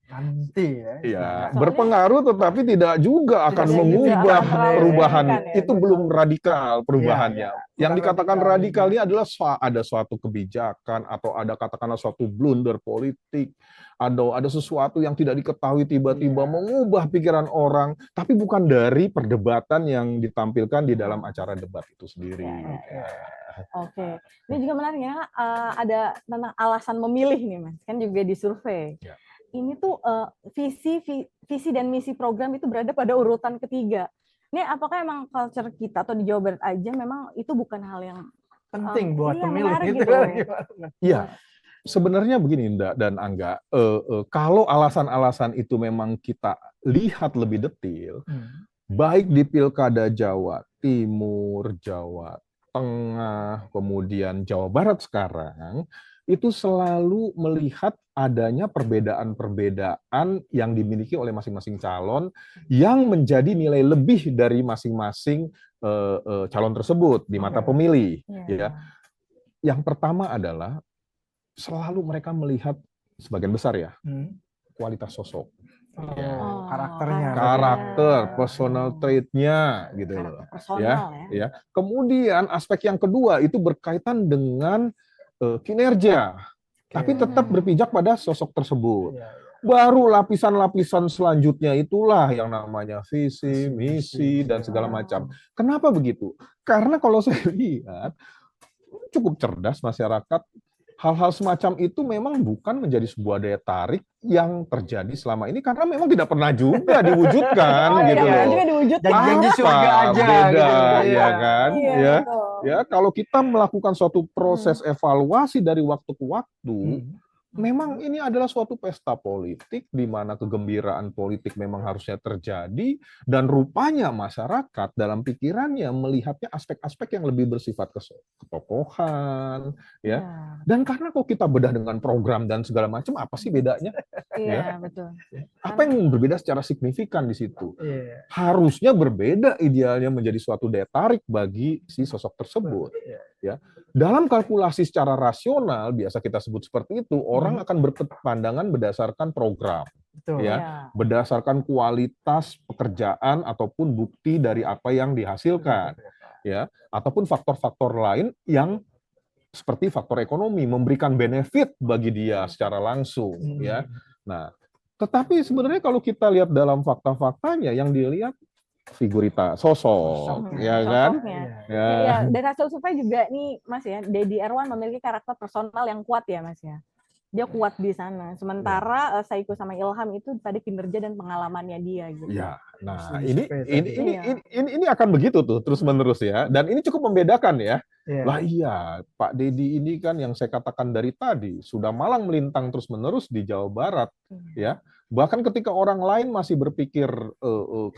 nanti ya. Iya, Soalnya- berpengaruh tetapi tidak juga akan Tidak mengubah akan terlalu perubahan. signifikan ya, Itu belum radikal perubahannya. Iya, iya. Yang Bukan dikatakan radikal, radikal ini adalah ada suatu kebijakan atau ada katakanlah suatu blunder politik, ada sesuatu yang tidak diketahui tiba-tiba Iya. mengubah pikiran orang, tapi bukan dari perdebatan yang ditampilkan di dalam acara debat itu sendiri. Iya, iya. Oke, ini juga menarik ya. Ada tentang alasan memilih nih, Mas. Kan juga di survei. Ya. Ini tuh visi dan misi program itu berada pada urutan ketiga. Ini apakah emang culture kita atau di Jawa Barat aja memang itu bukan hal yang Penting buat iya, pemilih menarik gitu. gitu. Iya, sebenarnya begini Nda dan Angga, kalau alasan-alasan itu memang kita lihat lebih detail, baik di Pilkada Jawa Timur, Jawa Tengah, kemudian Jawa Barat sekarang, itu selalu melihat adanya perbedaan-perbedaan yang dimiliki oleh masing-masing calon yang menjadi nilai lebih dari masing-masing calon tersebut di mata pemilih. Ya. Yang pertama adalah selalu mereka melihat sebagian besar ya kualitas sosok. Karakternya, karakter, personal trait-nya gitu loh. Ya. Kemudian aspek yang kedua itu berkaitan dengan kinerja, tapi tetap berpijak pada sosok tersebut. Baru lapisan-lapisan selanjutnya itulah yang namanya visi, misi, dan segala macam. Kenapa begitu? Karena kalau saya lihat cukup cerdas masyarakat. Hal-hal semacam itu memang bukan menjadi sebuah daya tarik yang terjadi selama ini karena memang tidak pernah juga diwujudkan gitu loh. Janji surga aja beda, gitu, ya kan? Iya, ya, kalau kita melakukan suatu proses evaluasi dari waktu ke waktu, memang ini adalah suatu pesta politik di mana kegembiraan politik memang harusnya terjadi dan rupanya masyarakat dalam pikirannya melihatnya aspek-aspek yang lebih bersifat ketokohan, ya. Dan karena kalau kita bedah dengan program dan segala macam, apa sih bedanya? Iya, betul. Apa yang berbeda secara signifikan di situ? Harusnya berbeda idealnya menjadi suatu daya tarik bagi si sosok tersebut. Ya. Dalam kalkulasi secara rasional, biasa kita sebut seperti itu, orang akan berpandangan berdasarkan program. Ya, berdasarkan kualitas pekerjaan ataupun bukti dari apa yang dihasilkan. Ya, ataupun faktor-faktor lain yang seperti faktor ekonomi memberikan benefit bagi dia secara langsung, ya. Nah, tetapi sebenarnya kalau kita lihat dalam fakta-faktanya yang dilihat figuritas, sosok, ya kan? Ya, dari hasil survei juga nih, Mas ya, Deddy Erwan memiliki karakter personal yang kuat ya, Mas ya. Dia kuat di sana. Sementara Saiku sama Ilham itu pada kinerja dan pengalamannya dia gitu. Ya, nah ini akan begitu tuh terus-menerus ya. Dan ini cukup membedakan ya. Lah iya, Pak Deddy ini kan yang saya katakan dari tadi sudah malang melintang terus-menerus di Jawa Barat, ya. Bahkan ketika orang lain masih berpikir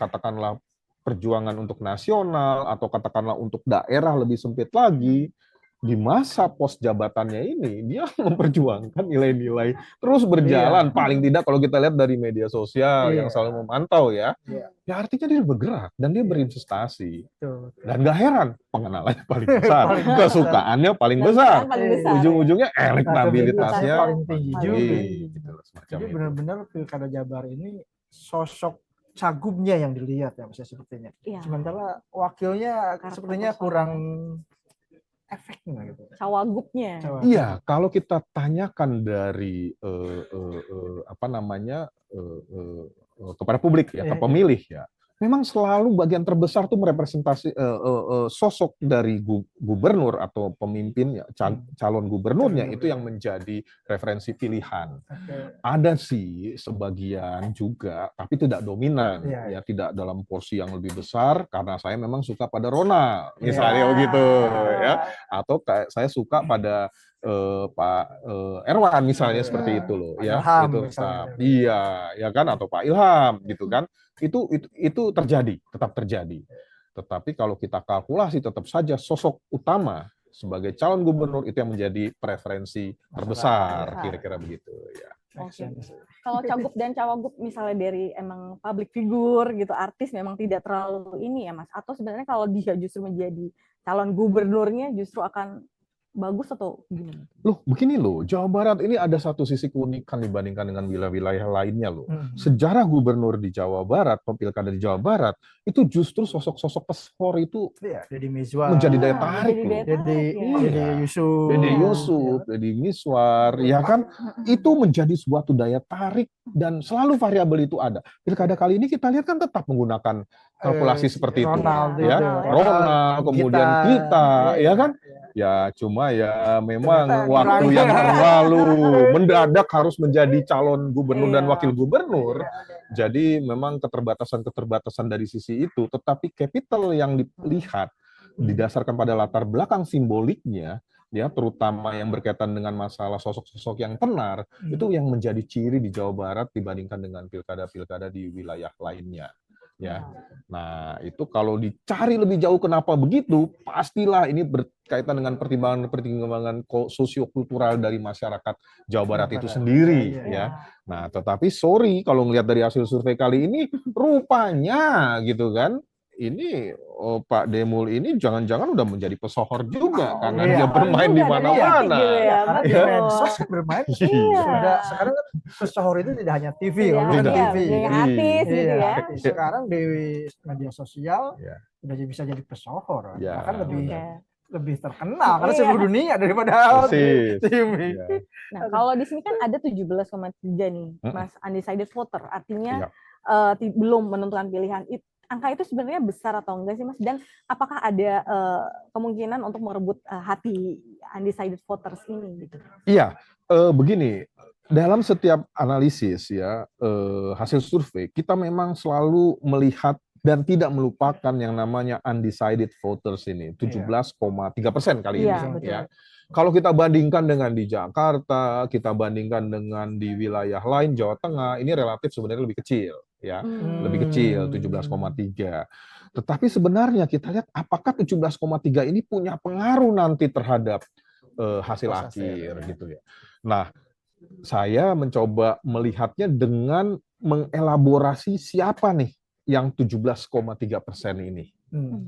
katakanlah perjuangan untuk nasional atau katakanlah untuk daerah lebih sempit lagi, di masa pos jabatannya ini dia memperjuangkan nilai-nilai terus berjalan. Paling tidak kalau kita lihat dari media sosial yang selalu memantau ya artinya dia bergerak dan dia berinvestasi. Dan gak heran pengenalannya paling besar, kesukaannya paling besar, ujung-ujungnya elektabilitasnya paling tinggi juga. Jadi benar-benar Pilkada Jabar ini sosok cagupnya yang dilihat ya, Mas, sepertinya. Sementara wakilnya sepertinya kurang efeknya gitu. Cawagupnya. Iya, kalau kita tanyakan dari kepada publik ya, ke pemilih ya, memang selalu bagian terbesar tuh merepresentasi sosok dari gubernur atau pemimpinnya, calon gubernurnya itu yang menjadi referensi pilihan. Ada sih sebagian juga, tapi tidak dominan, ya tidak dalam porsi yang lebih besar karena saya memang suka pada Ronald, misalnya begitu, ya, atau saya suka pada Pak Erwan misalnya seperti itu loh, ya, itu iya, ya kan, atau Pak Ilham gitu kan. Itu terjadi, tetap terjadi. Tetapi kalau kita kalkulasi tetap saja sosok utama sebagai calon gubernur itu yang menjadi preferensi terbesar, kira-kira begitu ya. make Oke. sense. Kalau cagup dan cawagup misalnya dari emang public figure gitu, artis memang tidak terlalu ini ya Mas? Atau sebenarnya kalau dia justru menjadi calon gubernurnya justru akan bagus atau gimana? Loh, begini loh, Jawa Barat ini ada satu sisi keunikan dibandingkan dengan wilayah-wilayah lainnya loh. Sejarah gubernur di Jawa Barat, pilkada di Jawa Barat, itu justru sosok-sosok pesohor itu Iya, Deddy Mizwar, menjadi daya Ah, tarik menjadi loh. daya tarik Deddy ya. Iya. Deddy Yusuf, Deddy Iya. Yusuf, Deddy Miswar, ya kan? Itu menjadi suatu daya tarik dan selalu variabel itu ada. Pilkada kali ini kita lihat kan tetap menggunakan kalkulasi seperti itu. Ronald, Ya, Ronald, kemudian kita, ya kan? Ya, cuma ya memang Ternyata waktu kurang. yang berlalu mendadak harus menjadi calon gubernur dan Iya. wakil gubernur. Jadi memang keterbatasan dari sisi itu, tetapi capital yang dilihat didasarkan pada latar belakang simboliknya, ya terutama yang berkaitan dengan masalah sosok-sosok yang tenar, itu yang menjadi ciri di Jawa Barat dibandingkan dengan pilkada-pilkada di wilayah lainnya. Ya, nah itu kalau dicari lebih jauh kenapa begitu, pastilah ini berkaitan dengan pertimbangan-pertimbangan sosiokultural dari masyarakat Jawa Barat itu sendiri, ya. Nah, tetapi sorry kalau ngelihat dari hasil survei kali ini, rupanya gitu kan, ini Pak Demul ini jangan-jangan udah menjadi pesohor juga karena dia bermain di mana-mana. Gitu ya, Karena di betul. medsos bermain Iya. sudah sekarang kan pesohor itu tidak hanya TV, Iya, kalau kan Tidak. iya, TV. menjadi artis gitu Iya, ya. sekarang di media sosial Iya. udah bisa jadi pesohor, Iya. bahkan lebih Oke. terkenal karena Iya. seluruh dunia daripada Persis. TV. Iya. Nah, kalau di sini kan ada 17,3 nih, Mas, undecided voter. Artinya belum menentukan pilihan. Angka itu sebenarnya besar atau enggak sih, Mas? Dan apakah ada kemungkinan untuk merebut hati undecided voters ini gitu? Iya, begini, dalam setiap analisis ya, hasil survei, kita memang selalu melihat dan tidak melupakan yang namanya undecided voters ini, 17,3% kali ini. Iya, betul. Ya. Kalau kita bandingkan dengan di Jakarta, kita bandingkan dengan di wilayah lain, Jawa Tengah, ini relatif sebenarnya lebih kecil. Ya, lebih kecil, 17,3. Tetapi sebenarnya kita lihat apakah 17,3 ini punya pengaruh nanti terhadap hasil akhir gitu ya. Nah, saya mencoba melihatnya dengan mengelaborasi siapa nih yang 17,3% ini.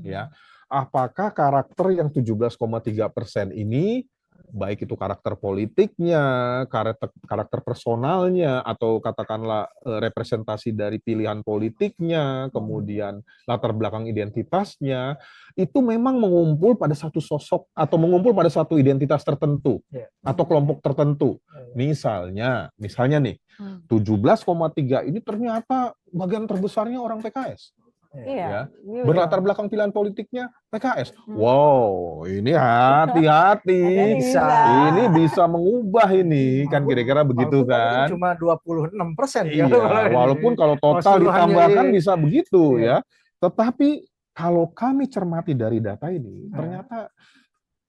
Ya, apakah karakter yang 17,3% ini, baik itu karakter politiknya, karakter personalnya, atau katakanlah representasi dari pilihan politiknya, kemudian latar belakang identitasnya, itu memang mengumpul pada satu sosok atau mengumpul pada satu identitas tertentu atau kelompok tertentu. Misalnya nih, 17,3 ini ternyata bagian terbesarnya orang PKS. Iya. Ya. Berlatar belakang pilihan politiknya PKS. Wow, ini hati-hati. Ini bisa mengubah ini, kan kira-kira begitu kan. Cuma 26%. Iya, walaupun kalau total ditambahkan bisa begitu ya. Tetapi kalau kami cermati dari data ini, ternyata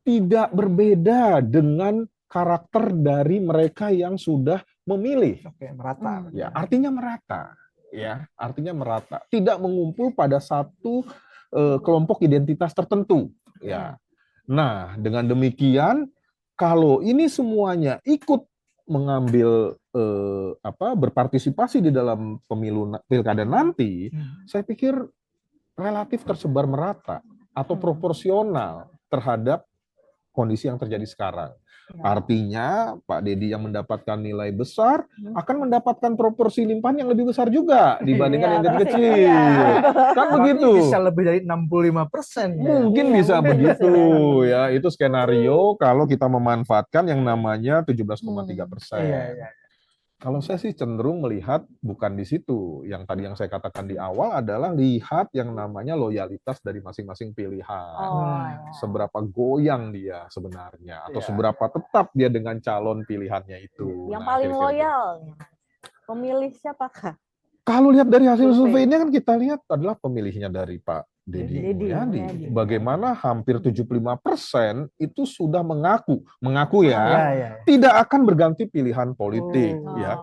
tidak berbeda dengan karakter dari mereka yang sudah memilih. Oke, merata. Ya, artinya merata. Ya, artinya merata, tidak mengumpul pada satu kelompok identitas tertentu. Ya, nah dengan demikian, kalau ini semuanya ikut mengambil berpartisipasi di dalam pemilu pilkada nanti, saya pikir relatif tersebar merata atau proporsional terhadap kondisi yang terjadi sekarang. Artinya Pak Deddy yang mendapatkan nilai besar akan mendapatkan proporsi limpahan yang lebih besar juga dibandingkan yang kecil-kecil. Kan begitu. Bisa lebih dari 65%. Mungkin bisa begitu ya. Itu skenario kalau kita memanfaatkan yang namanya 17,3%. Kalau saya sih cenderung melihat bukan di situ. Yang tadi yang saya katakan di awal adalah lihat yang namanya loyalitas dari masing-masing pilihan. Seberapa goyang dia sebenarnya, atau seberapa tetap dia dengan calon pilihannya itu. Yang paling loyal, pemilih siapakah? Kalau lihat dari hasil surveinya kan kita lihat adalah pemilihnya dari Pak Deddy Mulyadi. Bagaimana hampir 75% itu sudah mengaku tidak akan berganti pilihan politik. Ya.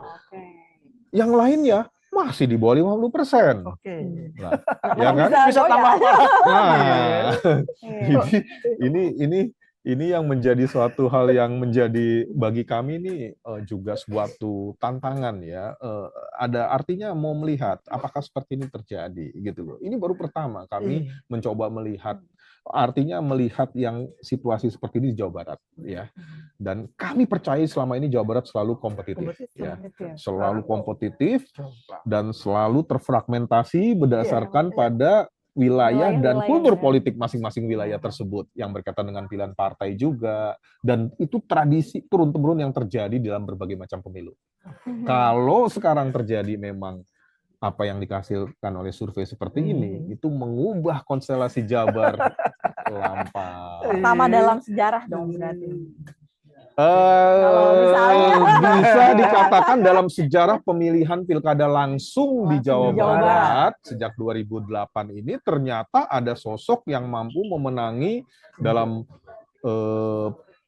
Yang lainnya masih di bawah 50%. Nah, ya kan? Bisa tambah. Nah, ini yang menjadi suatu hal yang menjadi bagi kami ini juga suatu tantangan ya. Ada artinya mau melihat apakah seperti ini terjadi gitu loh. Ini baru pertama kami mencoba melihat, artinya melihat yang situasi seperti ini di Jawa Barat ya. Dan kami percaya selama ini Jawa Barat selalu kompetitif ya. Selalu kompetitif dan selalu terfragmentasi berdasarkan pada wilayah dan kultur politik masing-masing wilayah tersebut yang berkaitan dengan pilihan partai juga, dan itu tradisi turun-temurun yang terjadi dalam berbagai macam pemilu. Kalau sekarang terjadi memang apa yang dihasilkan oleh survei seperti ini, itu mengubah konstelasi Jabar lampau. Pertama dalam sejarah dong berarti. Misalnya bisa dikatakan dalam sejarah pemilihan pilkada langsung di Jawa Barat sejak 2008 ini ternyata ada sosok yang mampu memenangi dalam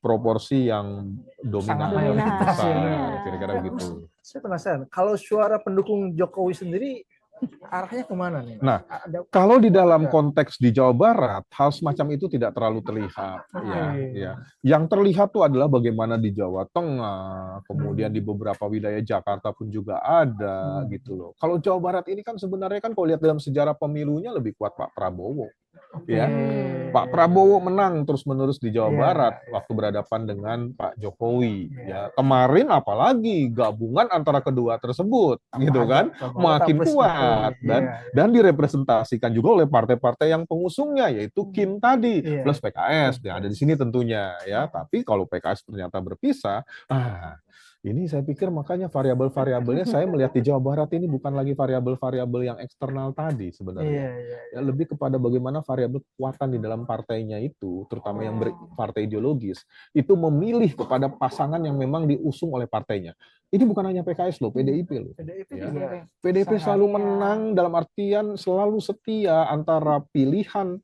proporsi yang dominan. Kira-kira begitu. Saya penasaran, kalau suara pendukung Jokowi sendiri arahnya kemana nih? Nah, kalau di dalam konteks di Jawa Barat, hal semacam itu tidak terlalu terlihat. Ya. Yang terlihat itu adalah bagaimana di Jawa Tengah, kemudian di beberapa wilayah Jakarta pun juga ada gitu loh. Kalau Jawa Barat ini kan sebenarnya kan kalau lihat dalam sejarah pemilunya lebih kuat Pak Prabowo. Ya, Pak Prabowo menang terus-menerus di Jawa Barat waktu berhadapan dengan Pak Jokowi. Ya, kemarin apalagi gabungan antara kedua tersebut, gitu kan, makin kuat dan direpresentasikan juga oleh partai-partai yang pengusungnya, yaitu Kim tadi plus PKS yang ada di sini tentunya, ya. Tapi kalau PKS ternyata berpisah, ini saya pikir makanya variabel-variabelnya saya melihat di Jawa Barat ini bukan lagi variabel-variabel yang eksternal tadi sebenarnya. Ya, lebih kepada bagaimana variabel kekuatan di dalam partainya itu, terutama yang berpartai ideologis, itu memilih kepada pasangan yang memang diusung oleh partainya. Ini bukan hanya PKS loh, PDIP loh. PDIP selalu menang dalam artian selalu setia antara pilihan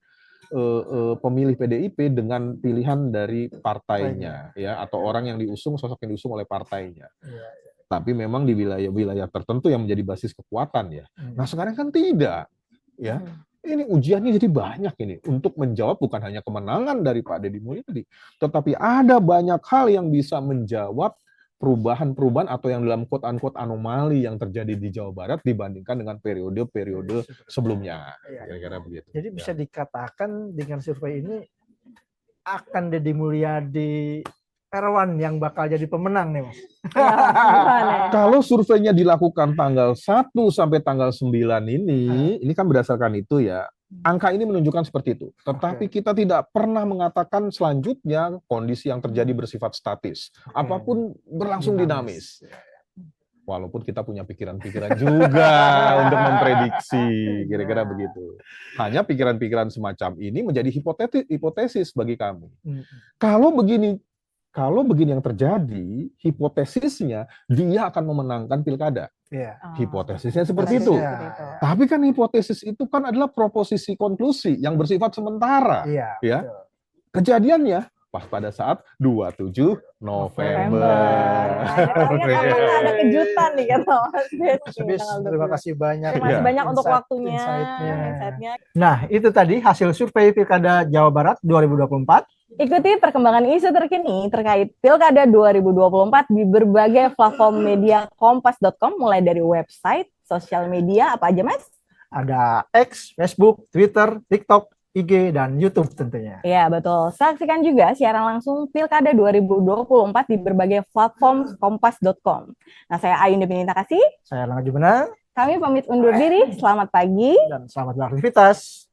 pemilih PDIP dengan pilihan dari partainya, ya, atau orang yang diusung, sosok yang diusung oleh partainya. Tapi memang di wilayah-wilayah tertentu yang menjadi basis kekuatan ya. Nah sekarang kan tidak, ya. Ini ujiannya jadi banyak ini untuk menjawab bukan hanya kemenangan dari Pak Deddy Mulyadi, tetapi ada banyak hal yang bisa menjawab perubahan-perubahan atau yang dalam quote-unquote anomali yang terjadi di Jawa Barat dibandingkan dengan periode-periode sebelumnya. Kira-kira begitu. Jadi bisa dikatakan dengan survei ini akan Deddy Mulyadi Erawan yang bakal jadi pemenang nih, Mas. Kalau surveinya dilakukan tanggal 1 sampai tanggal 9 ini kan berdasarkan itu ya. Angka ini menunjukkan seperti itu. Tetapi kita tidak pernah mengatakan selanjutnya kondisi yang terjadi bersifat statis. Apapun berlangsung dinamis. Walaupun kita punya pikiran-pikiran juga untuk memprediksi, kira-kira begitu. Hanya pikiran-pikiran semacam ini menjadi hipotesis bagi kami. Kalau begini yang terjadi, hipotesisnya dia akan memenangkan pilkada. Hipotesisnya seperti itu. Tapi kan hipotesis itu kan adalah proposisi konklusi yang bersifat sementara. Ya. Kejadiannya pas pada saat 27 November. Ada kejutan nih kata Mas Des. Terima kasih banyak. Terima kasih banyak untuk waktunya, insight-nya. Nah, itu tadi hasil survei Pilkada Jawa Barat 2024. Ikuti perkembangan isu terkini terkait Pilkada 2024 di berbagai platform media kompas.com, mulai dari website, sosial media, apa aja Mas? Ada X, Facebook, Twitter, TikTok, IG, dan YouTube tentunya. Ya, betul. Saksikan juga siaran langsung Pilkada 2024 di berbagai platform kompas.com. Nah, saya Ayun Devinita Kasih. Saya Langga Jumena. Kami pamit undur diri. Selamat pagi. Dan selamat beraktivitas.